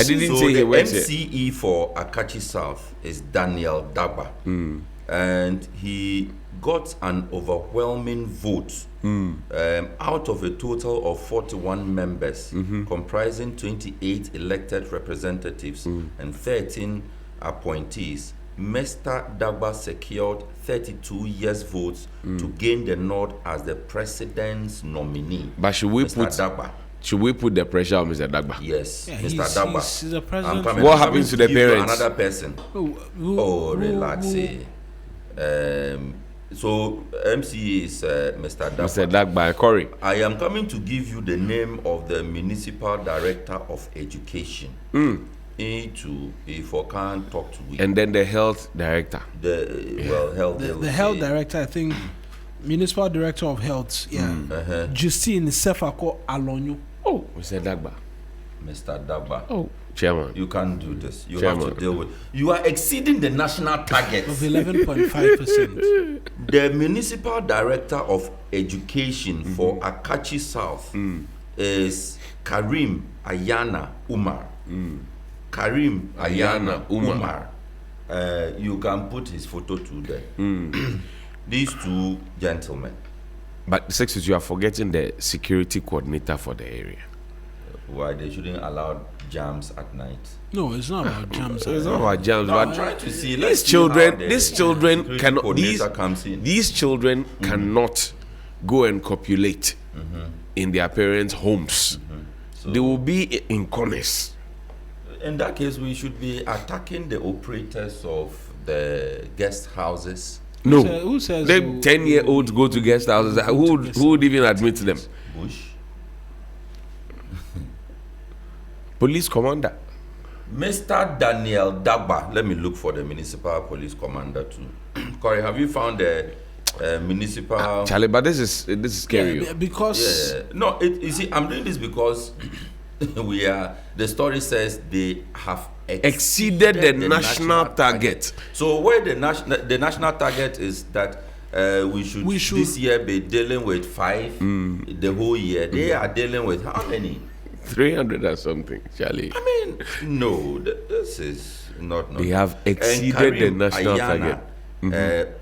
didn't say he works here. So the MCE for Akachi South is Daniel Dagba. And he got an overwhelming vote out of a total of 41 members, comprising 28 elected representatives and 13 appointees. Mr. Dagba secured 32 yes votes to gain the nod as the president's nominee. But should we put the pressure on Mr. Dagba? Yes, Yeah, Mr. Dagba. He's the president. What happens to the parents? Another person. Relax. So MC is Mr. Dagba. Mr. Dagba, Corey. I am coming to give you the name of the Municipal Director of Education. If I can't talk to you. And then the Health Director. The Health Director, I think, Municipal Director of Health, Justine Sefako Alonyo. Oh, Mr. Dagba. Mr. Dagba. Oh, Chairman. You can't do this. You have to deal with... You are exceeding the national target. Of 11.5%. The Municipal Director of Education for Akachi South is Karim Ayana Umar. Karim Ayana Umar. You can put his photo to there. These two gentlemen. But Sexus, you are forgetting the security coordinator for the area. Why they shouldn't allow jams at night? No, it's not about jams. It's not about jams. No, but I'm trying to see. These children cannot. These children cannot go and copulate in their parents' homes. So they will be in corners. In that case, we should be attacking the operators of the guest houses. No, who says the 10-year-olds go to guest houses. Who would even admit them? Bush. Police commander. Mr. Daniel Dagba. Let me look for the municipal police commander too. Corey, have you found the municipal? Charlie, but this is scary. Yeah, because no, you see, I'm doing this because the story says they have exceeded the national target. So where the national target is that we should this year be dealing with 5 the whole year. They are dealing with how many? 300 or something, Charlie. I mean, no, this is not. They have exceeded the national target.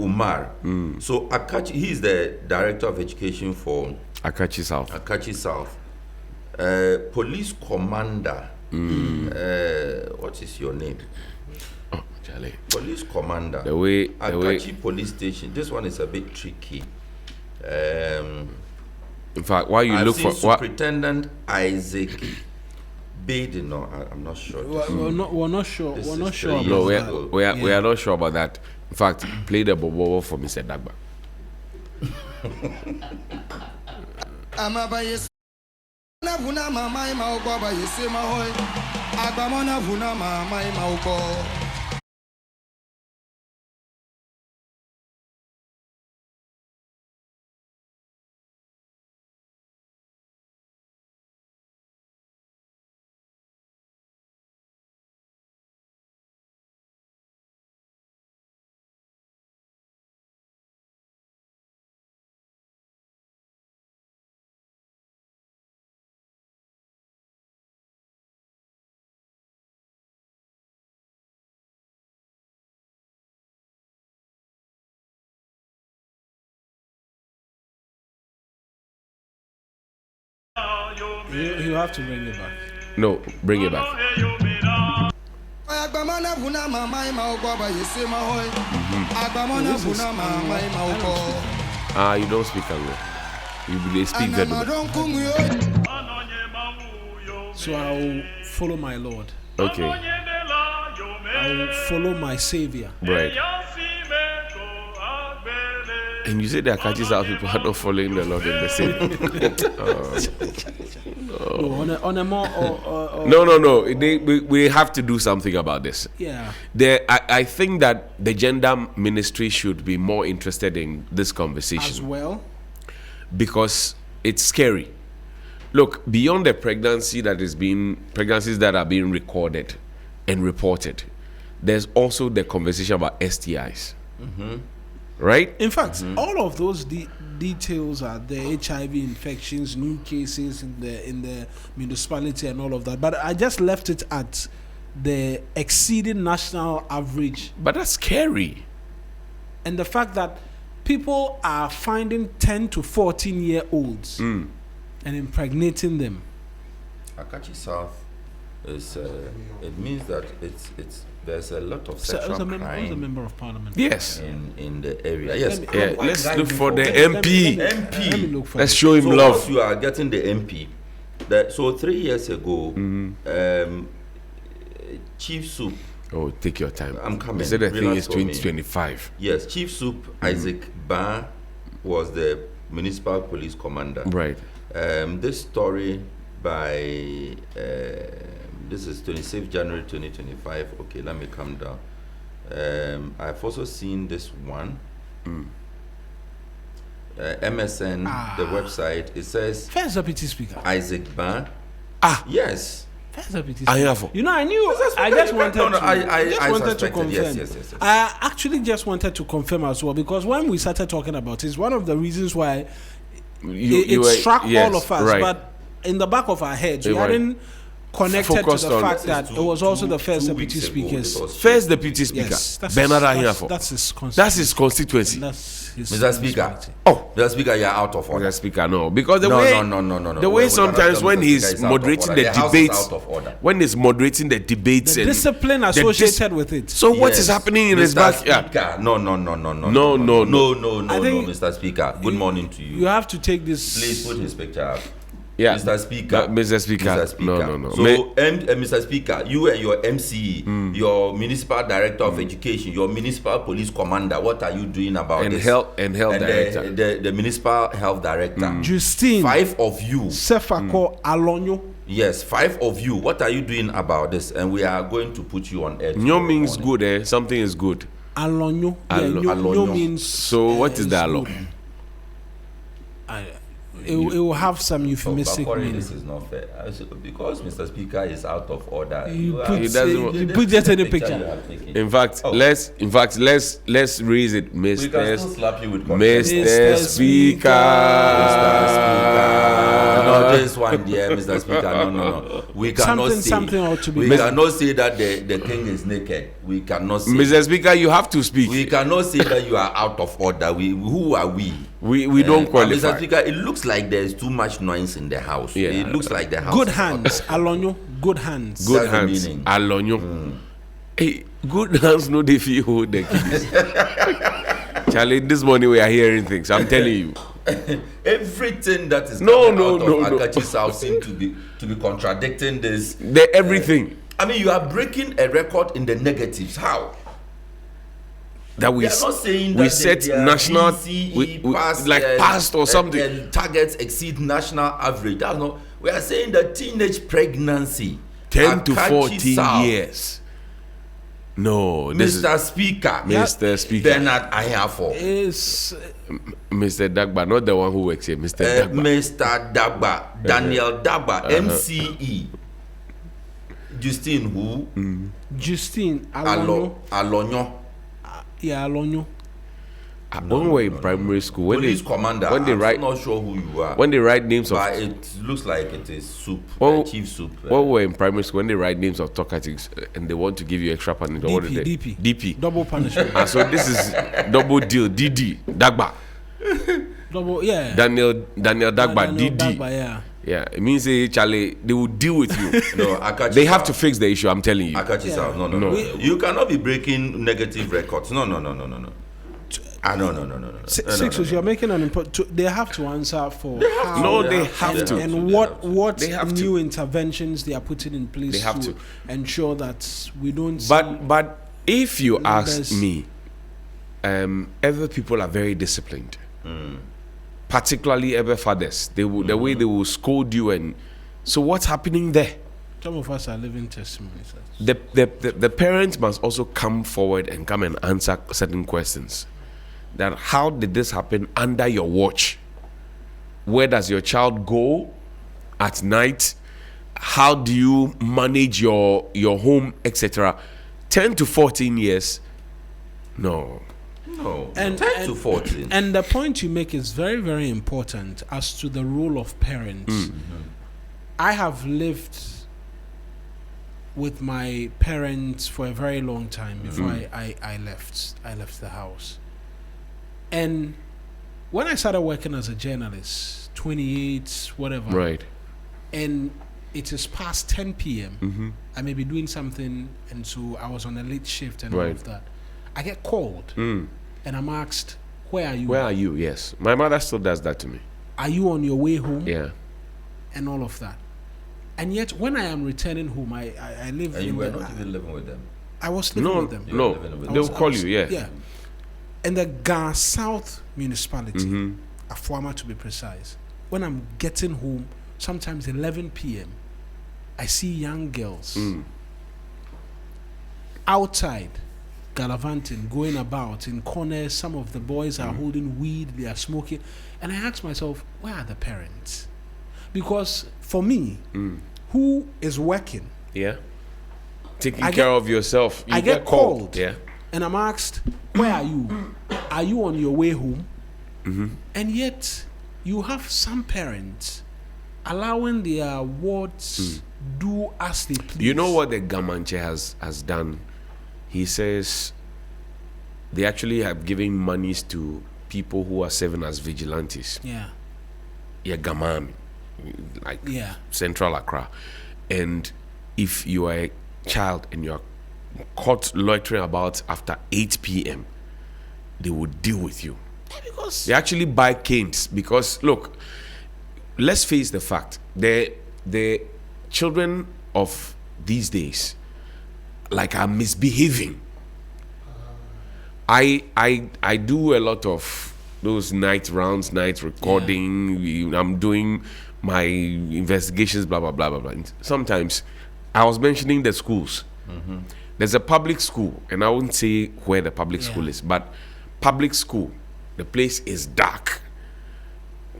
Umar. So Akachi, he is the director of education for Akachi South. Akachi South. Police commander. What is your name? Oh, Charlie. Police commander. Akachi police station. This one is a bit tricky. In fact, why you look for Superintendent Isaac Baden? No, I'm not sure. We're not sure. We're not sure. No, we are not sure about that. In fact, play the bobo for Mr. Dagba. You have to bring it back. No, bring it back. You don't speak Ango. They speak very well. So I'll follow my Lord. Okay. I'll follow my Savior. Right. And you say that Akachi South people are not following the Lord in the same. No, on a more. No. We have to do something about this. Yeah. I think that the gender ministry should be more interested in this conversation as well, because it's scary. Look, beyond the pregnancies that are being recorded and reported, there's also the conversation about STIs. Mm-hmm. Right? In fact, all of those details are the HIV infections, new cases in the municipality and all of that. But I just left it at the exceeding national average. But that's scary. And the fact that people are finding 10 to 14-year-olds and impregnating them. Akachi South is it means that there's a lot of sexual crime. Who's a member of parliament? Yes. In the area. Yes. Let's look for the MP. Let's show him so love. Once you are getting the MP, so 3 years ago, Chief Soup. Oh, take your time. I'm coming. They said the thing is 2025. Yes, Chief Soup Isaac Ba was the municipal police commander. Right. This story by this is 26th January 2025. Okay, let me come down. I've also seen this one. MSN, the website. It says First Deputy Speaker Isaac Ba. Yes. First Deputy Speaker. You know, I knew. I just wanted to confirm. Yes. I actually just wanted to confirm as well, because when we started talking about it, it's one of the reasons why it struck all of us. Right. But in the back of our heads, we hadn't connected Focused to the on fact that it was also the First Deputy Speaker's. First Deputy Speaker. Yes, Bernard Agyapong. that's his constituency. That's his constituency. That's his Mr. Speaker. Mr. Speaker, you're out of order. Mr. Speaker, no. Because the No. way sometimes when he's moderating the debates, when he's moderating the debates the and discipline associated with it. So what is happening in his backyard? No, Mr. Speaker. Good morning to you. You have to take this. Please put his picture up. Yeah, Mr. Speaker. Mr. Speaker. No. So, Mr. Speaker, you and your MCE, your municipal director of education, your municipal police commander, what are you doing about this? Health director. The municipal health director. Justine. 5 of you. Sefako Alonyo. Yes, 5 of you. What are you doing about this? And we are going to put you on air. Nyo means good, eh? Something is good. Alonyo. Alonyo means. So what is the alo? It will have some euphemistic meaning. This is not fair. Because Mr. Speaker is out of order. You put just any picture. In fact, let's raise it, Mr. We can still slap you with Mr. Speaker. Mr. Speaker. No, this one, dear Mr. Speaker. No. We cannot something ought to be. We cannot say that the king is naked. We cannot say. Mr. Speaker, you have to speak. We cannot say that you are out of order. Who are we? We don't qualify. Mr. Speaker, it looks like there is too much noise in the house. Yeah. It looks like the house. Good hands, Alonyo. Good hands. Good hands, Alonyo. Hey, good hands, no they feel hold the keys. Charlie, this morning we are hearing things. I'm telling you. Everything that is no. Akachi South seem to be contradicting this. Everything. I mean, you are breaking a record in the negatives. How? That we are not saying we that set national past or something. Targets exceed national average. That's not. We are saying that teenage pregnancy 10 to 14 years. No, Mr. Speaker. Mr. Speaker. Bernard Agyapong. Is Mr. Dagba, not the one who works here. Mr. Dagba. Mr. Dagba. Daniel Dagba. MCE. Justine who? Justine Alonyo. Yeah, Alonyo. When we were in primary school, police commander. I'm not sure who you are. When they write names but it looks like it is Soup, Chief Soup. When we were in primary school, when they write names of talkatics and they want to give you extra punishment, what is it? DP. Double punishment. And so this is double deal. DD Dagba. Double, yeah. Daniel Dagba. DD. Dagba, yeah. Yeah, it means Charlie, they will deal with you. No, they have to fix the issue. I'm telling you. No. You cannot be breaking negative records. No. No. Six, you're making an important. They have to answer for they have to. And what new interventions they are putting in place to ensure that we don't. But if you ask me, other people are very disciplined. Particularly other fathers, the way they will scold you, and so what's happening there? Some of us are living testimonies. The parents must also come forward and come and answer certain questions. That how did this happen under your watch? Where does your child go at night? How do you manage your home, etc.? 10 to 14 years, no. And 10 to 14. And the point you make is very, very important as to the role of parents. I have lived with my parents for a very long time before I left the house. And when I started working as a journalist, 28, whatever, right, and it is past 10 p.m., I may be doing something, and so I was on a late shift and all of that. I get called, and I'm asked, where are you? Where are you? Yes. My mother still does that to me. Are you on your way home? Yeah. And all of that. And yet, when I am returning home, I live and you were not even living with them? I was living with them. They'll call you, Yeah. In the Gov't South municipality, Afuama to be precise, when I'm getting home, sometimes 11 p.m., I see young girls outside gallivanting, going about in corners. Some of the boys are holding weed, they are smoking. And I ask myself, where are the parents? Because for me, who is working, taking care of yourself, I get called. Yeah. And I'm asked, where are you? Are you on your way home? And yet, you have some parents allowing their wards do as they please. You know what the Gamanche has done? He says they actually have given monies to people who are serving as vigilantes. Yeah, Gaman, Central Accra. And if you are a child and you are caught loitering about after 8 p.m., they will deal with you. Because they actually buy canes. Because look, let's face the fact, the children of these days are misbehaving. I do a lot of those night rounds, night recording. I'm doing my investigations, blah blah blah blah blah. And sometimes I was mentioning the schools. There's a public school, and I wouldn't say where the public school is, but public school, the place is dark.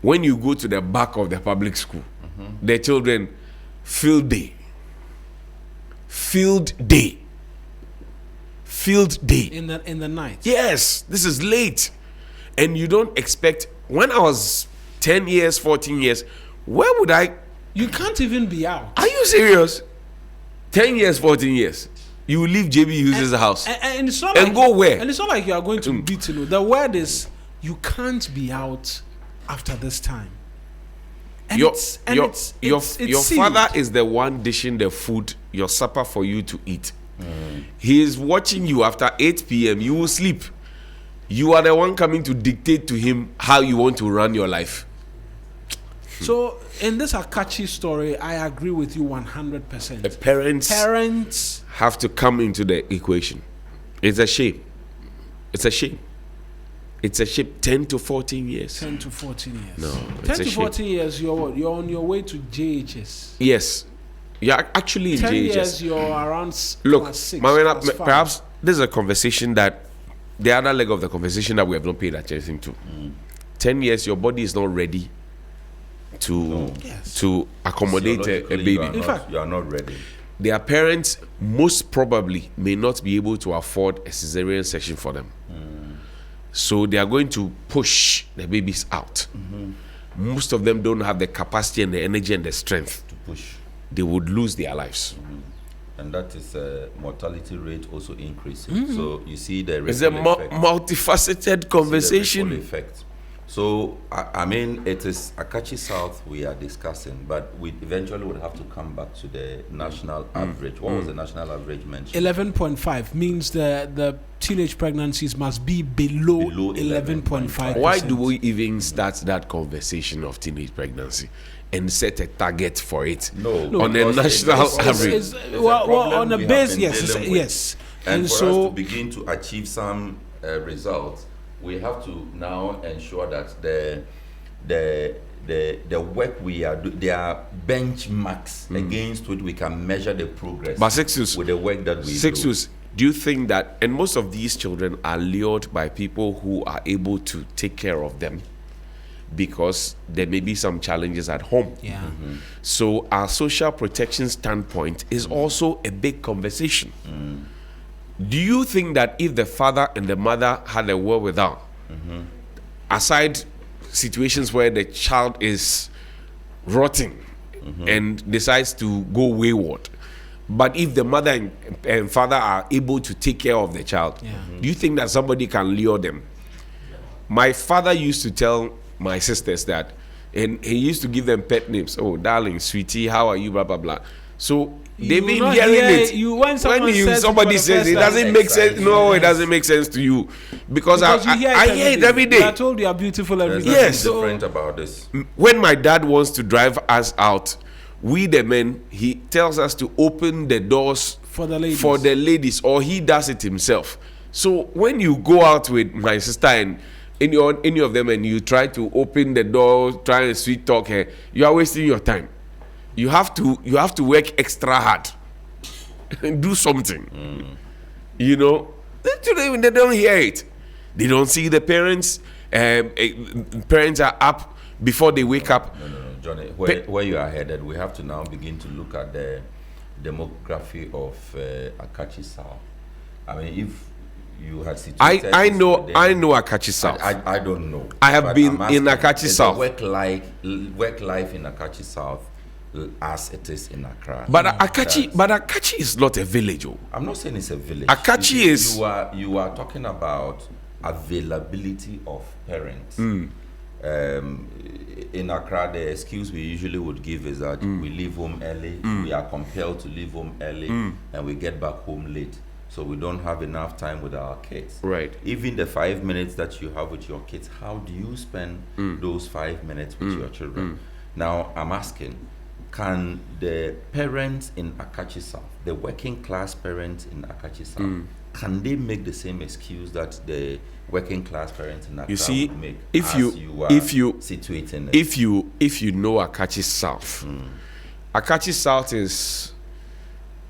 When you go to the back of the public school, the children, field day. In the night. Yes, this is late. And you don't expect, when I was 10 years, 14 years, where would I? You can't even be out. Are you serious? 10 years, 14 years. You will leave JB Hughes' house and it's not go where? And it's not like you are going to beat. The word is you can't be out after this time. And your it's father is the one dishing the food, your supper for you to eat. He is watching you after 8 p.m. You will sleep. You are the one coming to dictate to him how you want to run your life. So, in this Akachi story, I agree with you 100%. The parents have to come into the equation. It's a shame. It's a shame. 10 to 14 years. 10 to 14 years. No, 10 to 14 years, you're on your way to JHS. Yes. You're actually in 10 JHS. 10 years, you're around Look, 6, perhaps this is a conversation that, the other leg of the conversation that we have not paid attention to. 10 years, your body is not ready to accommodate a baby. In fact, you are not ready. Their parents most probably may not be able to afford a cesarean section for them. So they are going to push the babies out. Most of them don't have the capacity and the energy and the strength to push. They would lose their lives. And that is mortality rate also increasing. So you see the it's a multifaceted conversation. Effect. So, I mean, it is Akachi South we are discussing, but we eventually would have to come back to the national average. What was the national average mentioned? 11.5 means the teenage pregnancies must be below 11.5. Why do we even start that conversation of teenage pregnancy and set a target for it? No, on a national average. On a base, yes. And for us to begin to achieve some results, we have to now ensure that the work we are doing, there are benchmarks against which we can measure the progress. But Sextus, with the work that we do you think that, and most of these children are lured by people who are able to take care of them because there may be some challenges at home. Yeah. So our social protection standpoint is also a big conversation. Do you think that if the father and the mother had a wherewithal, aside situations where the child is rotting and decides to go wayward, but if the mother and father are able to take care of the child, do you think that somebody can lure them? My father used to tell my sisters that, and he used to give them pet names. Oh, darling, sweetie, how are you? Blah, blah, blah. So they've been hearing it. When somebody says it doesn't make sense. No, it doesn't make sense to you because I hear it every day. I told you are beautiful every day. Yes, different about this. When my dad wants to drive us out, we the men, he tells us to open the doors for the ladies, or he does it himself. So when you go out with my sister and any of them and you try to open the door, try and sweet talk her, you are wasting your time. You have to work extra hard and do something. You know, they don't hear it. They don't see the parents. Parents are up before they wake up. No, Johnny. Where you are headed, we have to now begin to look at the demography of Akachi South. I mean, if you had situated I know Akachi South. I don't know. I have been in Akachi South. Work life in Akachi South as it is in Accra. But Akachi is not a village. I'm not saying it's a village. Akachi is. You are talking about availability of parents. In Accra, the excuse we usually would give is that we leave home early, we are compelled to leave home early, and we get back home late. So we don't have enough time with our kids. Right. Even the 5 minutes that you have with your kids, how do you spend those 5 minutes with your children? Now, I'm asking, can the parents in Akachi South, the working class parents in Akachi South, can they make the same excuse that the working class parents in Accra would make? If you know Akachi South, Akachi South is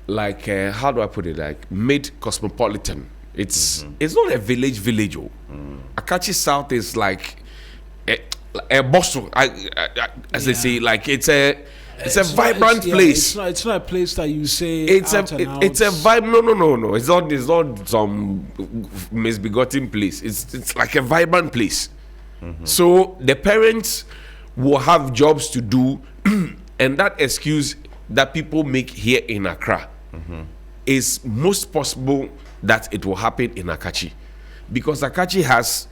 like how do I put it? Like mid-cosmopolitan. It's not a village. Akachi South is like a Boston, as they say, like it's a vibrant place. It's not a place that you say. It's a vibe. No. It's not some misbegotten place. It's like a vibrant place. So the parents will have jobs to do, and that excuse that people make here in Accra is most possible that it will happen in Akachi, because Akachi has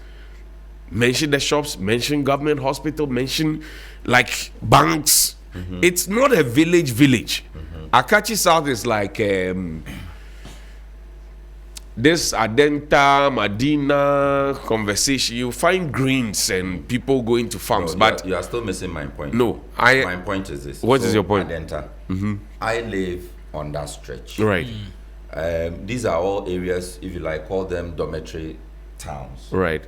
mentioned the shops, mentioned government hospital, mentioned like banks. It's not a village. Akachi South is like this Adenta, Medina conversation. You find greens and people going to farms. But you are still missing my point. No, my point is this. What is your point? Adenta. I live on that stretch. Right. These are all areas, if you like, call them dormitory towns. Right.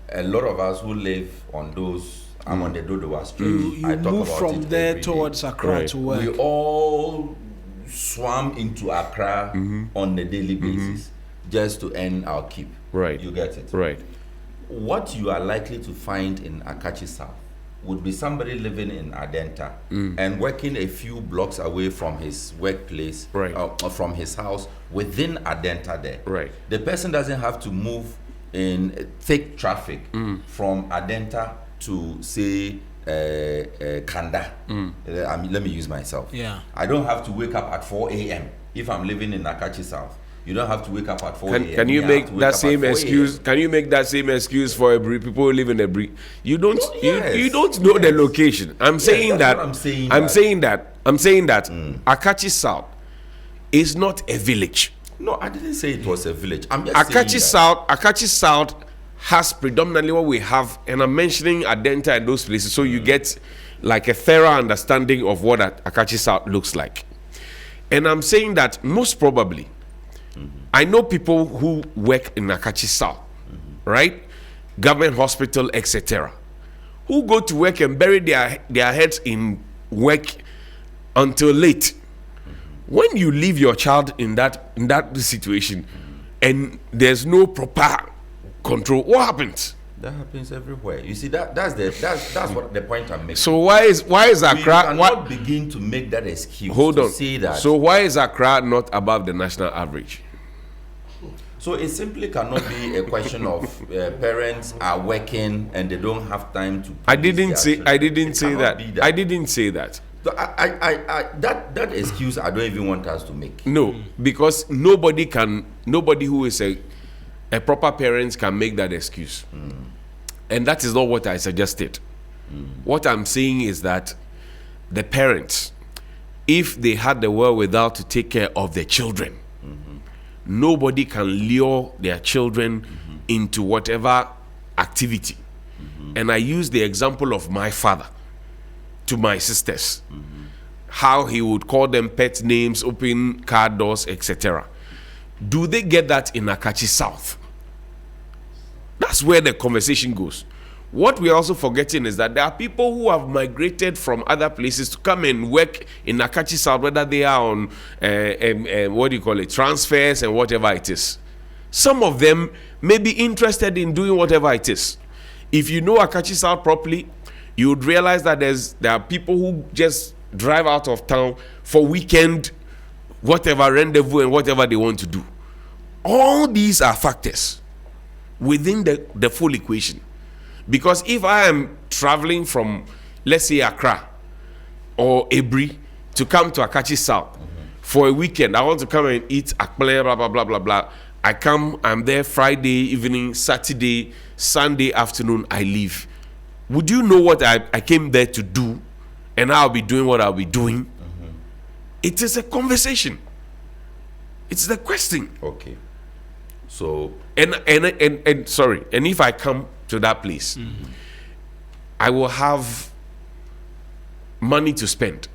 A lot of us who live on those, I'm on the Dodowa Street. You move from there towards Accra to work. We all swam into Accra on a daily basis just to earn our keep. Right. You get it? Right. What you are likely to find in Akachi South would be somebody living in Adenta and working a few blocks away from his workplace, or from his house within Adenta there. Right. The person doesn't have to move in thick traffic from Adenta to say Kanda. Let me use myself. Yeah. I don't have to wake up at 4 a.m. if I'm living in Akachi South You don't have to wake up at 4 a.m. Can you make that same excuse? Can you make that same excuse for people who live in a brick? You don't. You don't know the location. I'm saying that. I'm saying that Akachi South is not a village. No, I didn't say it was a village. I'm just Akachi South has predominantly what we have, and I'm mentioning Adenta and those places, so you get like a thorough understanding of what Akachi South looks like. And I'm saying that most probably, I know people who work in Akachi South, right? Government hospital, etc., who go to work and bury their heads in work until late. When you leave your child in that situation, and there's no proper control, what happens? That happens everywhere. You see, that's what the point I'm making. So why is Accra? We cannot begin to make that excuse. Hold on. Say that. So why is Accra not above the national average? So it simply cannot be a question of parents are working and they don't have time to. I didn't say that. I didn't say that. So that excuse I don't even want us to make. No, because nobody who is a proper parent can make that excuse. And that is not what I suggested. What I'm saying is that the parents, if they had the wherewithal to take care of their children, nobody can lure their children into whatever activity. And I use the example of my father to my sisters, how he would call them pet names, open car doors, etc. Do they get that in Akachi South? That's where the conversation goes. What we're also forgetting is that there are people who have migrated from other places to come and work in Akachi South, whether they are on transfers and whatever it is. Some of them may be interested in doing whatever it is. If you know Akachi South properly, you would realize that there are people who just drive out of town for weekend, whatever rendezvous and whatever they want to do. All these are factors within the full equation. Because if I am traveling from, let's say, Accra or Ebri to come to Akachi South for a weekend, I want to come and eat akple, blah, blah, blah, blah, blah. I'm there Friday evening, Saturday, Sunday afternoon, I leave. Would you know what I came there to do, and I'll be doing what I'll be doing? It is a conversation. It's the question. Okay. So and sorry, and if I come to that place, I will have money to spend.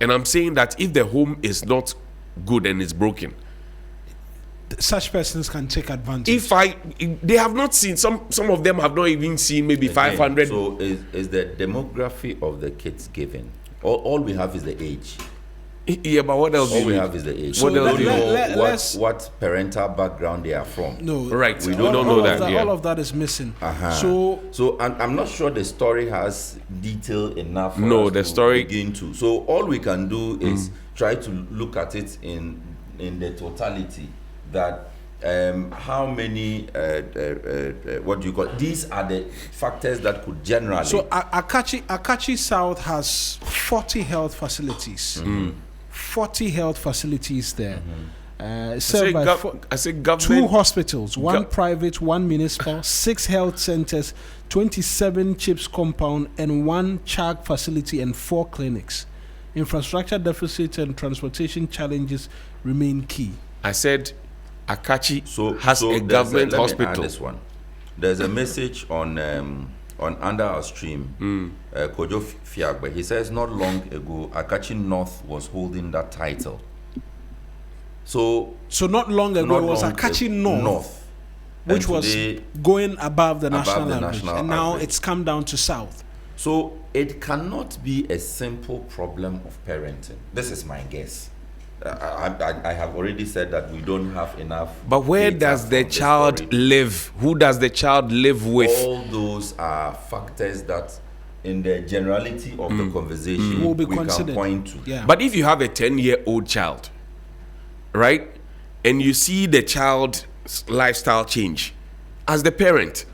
And I'm saying that if the home is not good and it's broken, such persons can take advantage. They have not seen, some of them have not even seen maybe 500. So is the demography of the kids given? All we have is the age. Yeah, but what else? All we have is the age. What else? Do you know what parental background they are from? No, right. We don't know that. All of that is missing. So I'm not sure the story has detail enough. The story begin to. So all we can do is try to look at it in the totality. That how many what do you call it? These are the factors that could generally. So Akachi South has 40 health facilities. 40 health facilities there. Served by government, 2 hospitals, 1 private, 1 municipal, 6 health centers, 27 CHIPS compound, and 1 CHAG facility and 4 clinics. Infrastructure deficit and transportation challenges remain key. I said Akachi has a government hospital. Let me add this one. There's a message on under our stream. Kojo Fiagbe. He says not long ago Akachi North was holding that title. So not long ago it was Akachi North, which was going above the national average, and now it's come down to South. So it cannot be a simple problem of parenting. This is my guess. I have already said that we don't have enough. But where does the child live? Who does the child live with? All those are factors that, in the generality of the conversation, will be we considered. Can point to. Yeah. But if you have a 10-year-old child, right, and you see the child's lifestyle change, as the parent,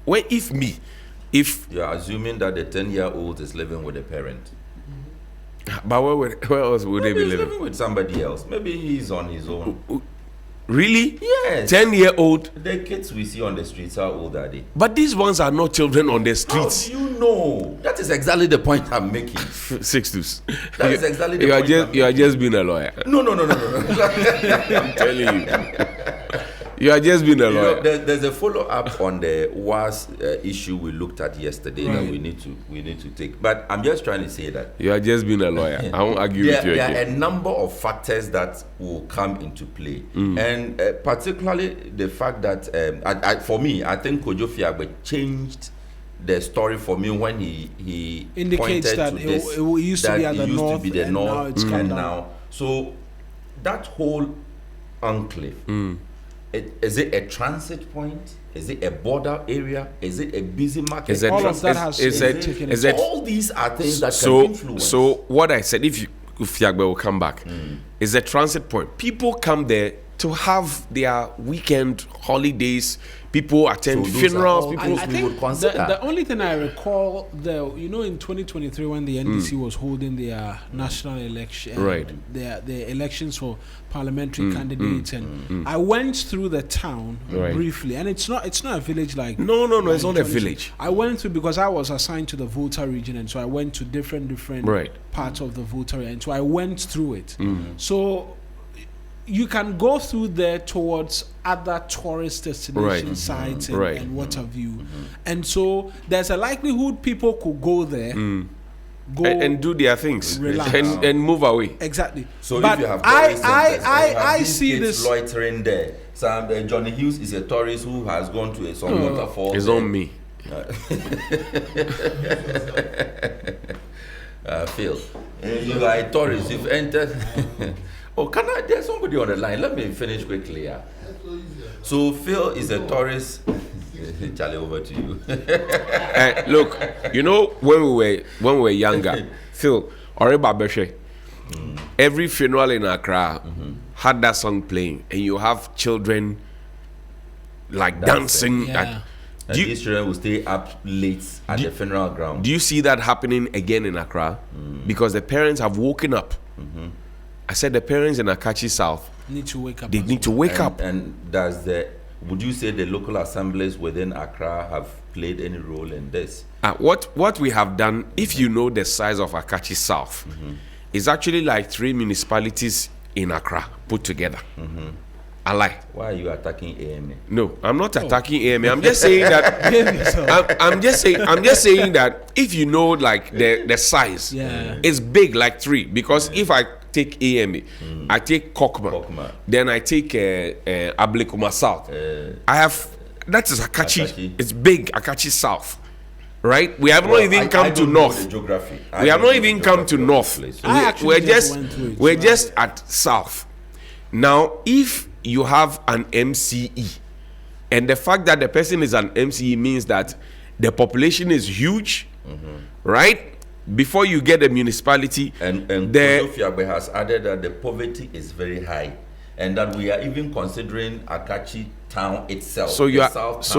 if you're assuming that the 10-year-old is living with a parent. But where else would they be living? With somebody else. Maybe he's on his own. Really? Yes. 10-year-old. The kids we see on the streets, how old are they? But these ones are not children on the streets. How do you know? That is exactly the point I'm making. 6'2". That is exactly the point. You are just being a lawyer. No. I'm telling you. You are just being a lawyer. There's a follow-up on the WAS issue we looked at yesterday that we need to take. But I'm just trying to say that you are just being a lawyer. I won't argue with you again. There are a number of factors that will come into play, and particularly the fact that for me, I think Kojo Fiagbe changed the story for me when he indicates pointed that to this, it used to be at the north, and now it's come down. So that whole enclave. Is it a transit point? Is it a border area? Is it a busy market? All of that has taken. All these are things that can influence. So what I said, if Fiagbe will come back, is a transit point. People come there to have their weekend holidays. People attend funerals. I think the only thing I recall, in 2023 when the NDC was holding their national election, their elections for parliamentary candidates, and I went through the town briefly, and it's not a village like no, it's not a village. I went through because I was assigned to the Volta region, and so I went to different parts of the Volta region, and so I went through it. So you can go through there towards other tourist destination sites and what have you. And so there's a likelihood people could go there, go and do their things, relax, and move away. Exactly. So but if you have I see this this loitering there. So Johnny Hughes is a tourist who has gone to some waterfall. It's on me. Phil, you are a tourist. You've entered. There's somebody on the line. Let me finish quickly. Yeah. So Phil is a tourist. Charlie, over to you. Look, when we were younger, Phil, Oreba Beshe, every funeral in Accra had that song playing, and you have children like dancing. And these children will stay up late at the funeral ground. Do you see that happening again in Accra? Because the parents have woken up. I said the parents in Akachi South need to wake up. They need to wake up. And would you say the local assemblies within Accra have played any role in this? What we have done, if you know the size of Akachi South, is actually like 3 municipalities in Accra put together. I lie. Why are you attacking AMA? No, I'm not attacking AMA. I'm just saying that. I'm just saying that if you know like the size, it's big like 3. Because if I take AMA, I take Kokma, then I take Ablekuma South. That is Akachi. It's big, Akachi South. Right? We have not even come to north. We have not even come to north. We're just at south. Now, if you have an MCE, and the fact that the person is an MCE means that the population is huge, right? Before you get a municipality, and Kojo Fiagbe has added that the poverty is very high, and that we are even considering Akachi town itself. So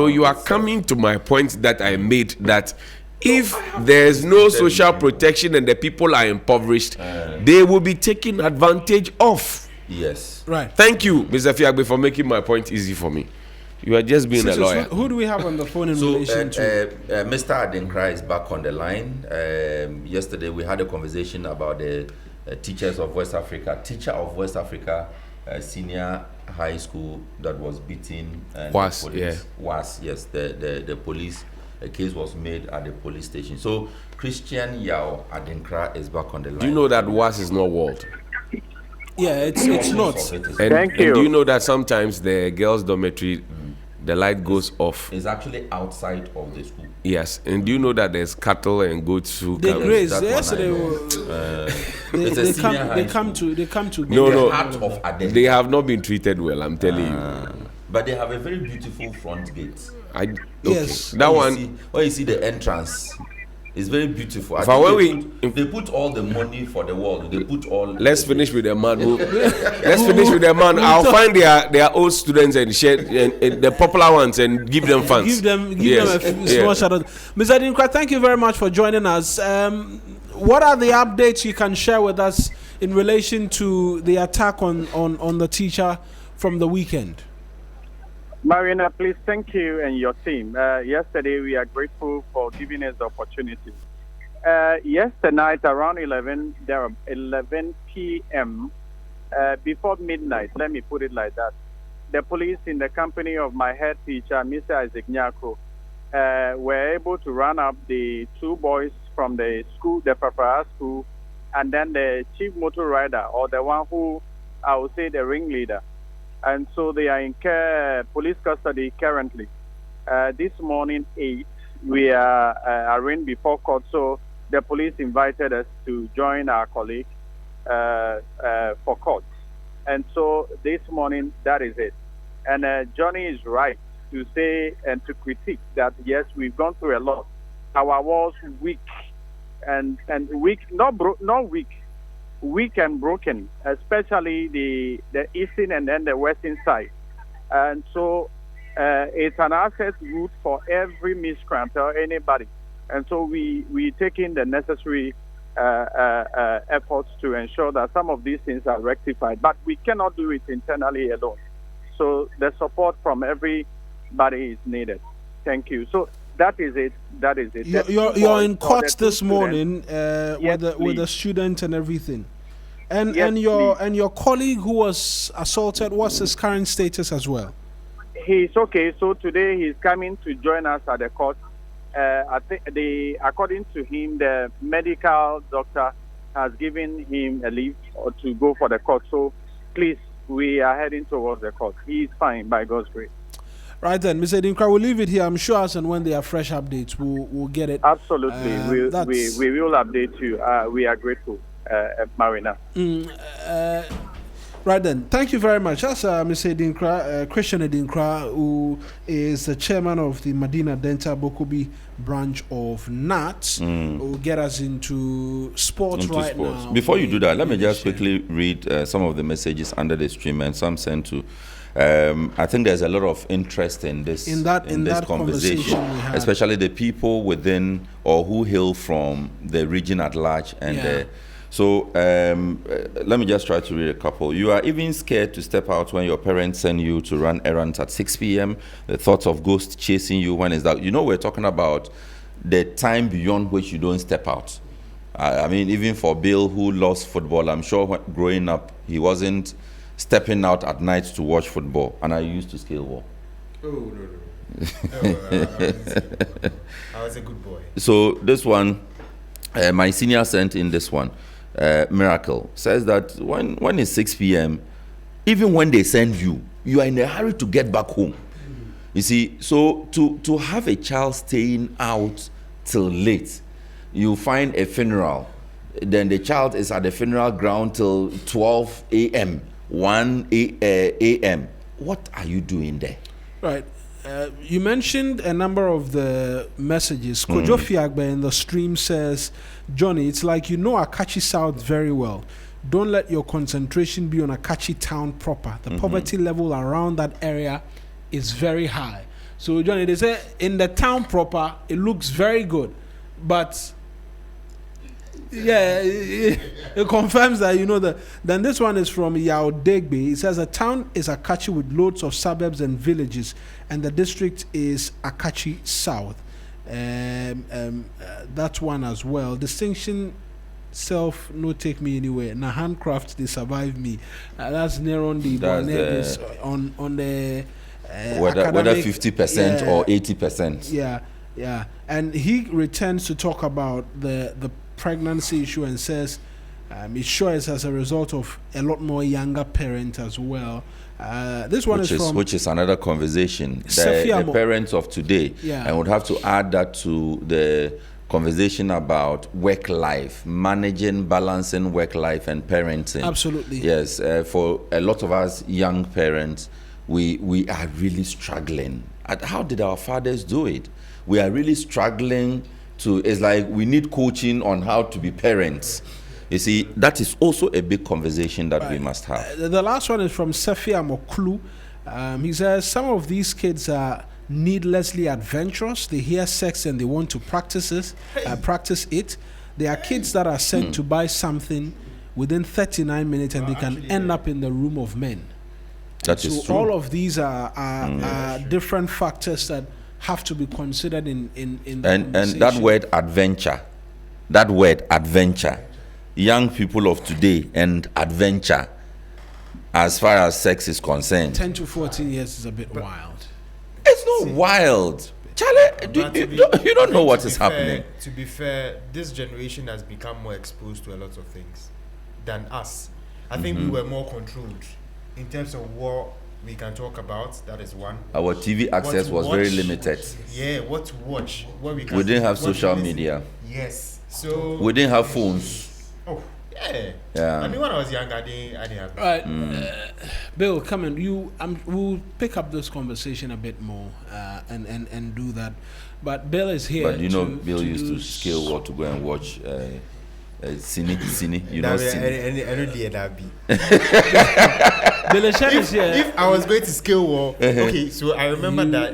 you are coming to my point that I made, that if there's no social protection and the people are impoverished, they will be taken advantage of. Yes. Right. Thank you, Mr. Fiagbe, for making my point easy for me. You are just being a lawyer. Who do we have on the phone in relation to? Mr. Adinkra is back on the line. Yesterday we had a conversation about the teacher of West Africa, senior high school that was beaten. And Was, yes. The police, a case was made at the police station. So Christian Yao Adinkra is back on the line. Do you know that WAS is not walled? Yeah, it's not. Thank you. And do you know that sometimes the girls' dormitory, the light goes off? It's actually outside of the school. Yes, and do you know that there's cattle and goats who they come? graze. Yesterday, they come to. No. They have not been treated well. I'm telling you. But they have a very beautiful front gate. Yes, that one. When you see the entrance. It's very beautiful. They put all the money for the world. They put all. Let's finish with the man. Let's finish with the man. I'll find their old students and share and the popular ones and give them funds. Give them a small shout out. Mr. Adinkra, thank you very much for joining us. What are the updates you can share with us in relation to the attack on the teacher from the weekend? Marina, please, thank you and your team. Yesterday, we are grateful for giving us the opportunity. Yesterday night, around 11 p.m., before midnight, let me put it like that, the police, in the company of my head teacher, Mr. Isaac Nyako, were able to run up the 2 boys from the school, the Papara school, and then the chief motor rider, or the one who, I would say, the ringleader. And so they are in police custody currently. This morning, 8, we are arraigned before court. So the police invited us to join our colleague for court. And so this morning, that is it. And Johnny is right to say and to critique that, yes, we've gone through a lot. Our walls weak and weak, not weak, weak and broken, especially the eastern and then the western side. And so it's an access route for every miscreant or anybody. And so we taking the necessary efforts to ensure that some of these things are rectified. But we cannot do it internally alone. So the support from everybody is needed. Thank you. So that is it. That is it. You're in court this morning yes, with the student and everything. And yes, your colleague who was assaulted, what's his current status as well? He's okay. So today he's coming to join us at the court. I think according to him, the medical doctor has given him a leave to go for the court. So please, we are heading towards the court. He is fine by God's grace. Right then, Mr. Dinkra, we'll leave it here. I'm sure as and when there are fresh updates, we'll get it. Absolutely. We will update you. We are grateful, Marina. Right then, thank you very much. That's Mr. Dinkra, Christian Dinkra, who is the chairman of the Medina Denta Bokobi branch of NAT, who will get us into sports now. Before you do that, let me just quickly read some of the messages under the stream and some sent to. I think there's a lot of interest in this conversation, especially the people within or who hail from the region at large. And so let me just try to read a couple. You are even scared to step out when your parents send you to run errands at 6 p.m. The thoughts of ghosts chasing you when it's dark. You know, we're talking about the time beyond which you don't step out. I mean, even for Bill, who loves football, I'm sure growing up, he wasn't stepping out at night to watch football. And I used to scale wall. Oh, no. I was a good boy. So this one, my senior sent in this one. Miracle says that when it's 6 p.m., even when they send you, you are in a hurry to get back home. You see, so to have a child staying out till late, you find a funeral, then the child is at the funeral ground till 12 a.m., 1 a.m. What are you doing there? Right. You mentioned a number of the messages. Kojo Fiagbe in the stream says, Johnny, it's like you know Akachi South very well. Don't let your concentration be on Akachi town proper. The poverty level around that area is very high. So, Johnny, they say in the town proper, it looks very good. But yeah, it confirms that, you know, then this one is from Yao Degbe. It says a town is Akachi with loads of suburbs and villages, and the district is Akachi South. That one as well. Distinction self no take me anywhere. Na handcraft they survive me. That's near on the on the whether 50% or 80%. Yeah. And he returns to talk about the pregnancy issue and says it sure is as a result of a lot more younger parents as well. This one which is another conversation. The parents of today, and would have to add that to the conversation about work life, managing, balancing work life and parenting. Absolutely. Yes, for a lot of us young parents, we are really struggling. How did our fathers do it? We are really struggling it's like we need coaching on how to be parents. You see, that is also a big conversation that we must have. The last one is from Sefia Moklu. He says, some of these kids are needlessly adventurous. They hear sex and they want to practice it. There are kids that are sent to buy something within 39 minutes and they can end up in the room of men. That is true. All of these are different factors that have to be considered in and that word adventure, young people of today and adventure, as far as sex is concerned, 10 to 14 years is a bit wild. It's not wild. Charlie, you don't know what is happening. To be fair, this generation has become more exposed to a lot of things than us. I think we were more controlled in terms of what we can talk about. That is one. Our TV access was very limited. Yeah, what to watch, what we can. We didn't have social media. Yes, so we didn't have phones. Oh, yeah. Yeah. I mean, when I was younger, I didn't have. Right, Bill, come on. We'll pick up this conversation a bit more and do that. But Bill is here. But Bill used to scale war to go and watch. Cine, you know Cine. I don't dare that be. If I was going to scale war, okay, so I remember that.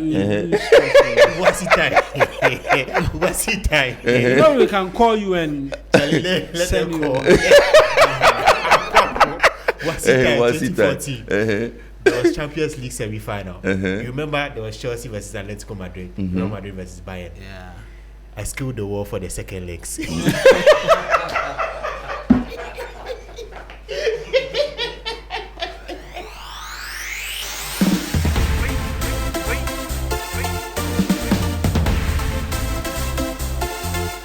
What's it time? No, we can call you and let send them you. call. What's it time? 2014. There was Champions League semi-final. You remember there was Chelsea versus Atletico Madrid, Real Madrid versus Bayern. Yeah. I skilled the war for the second legs.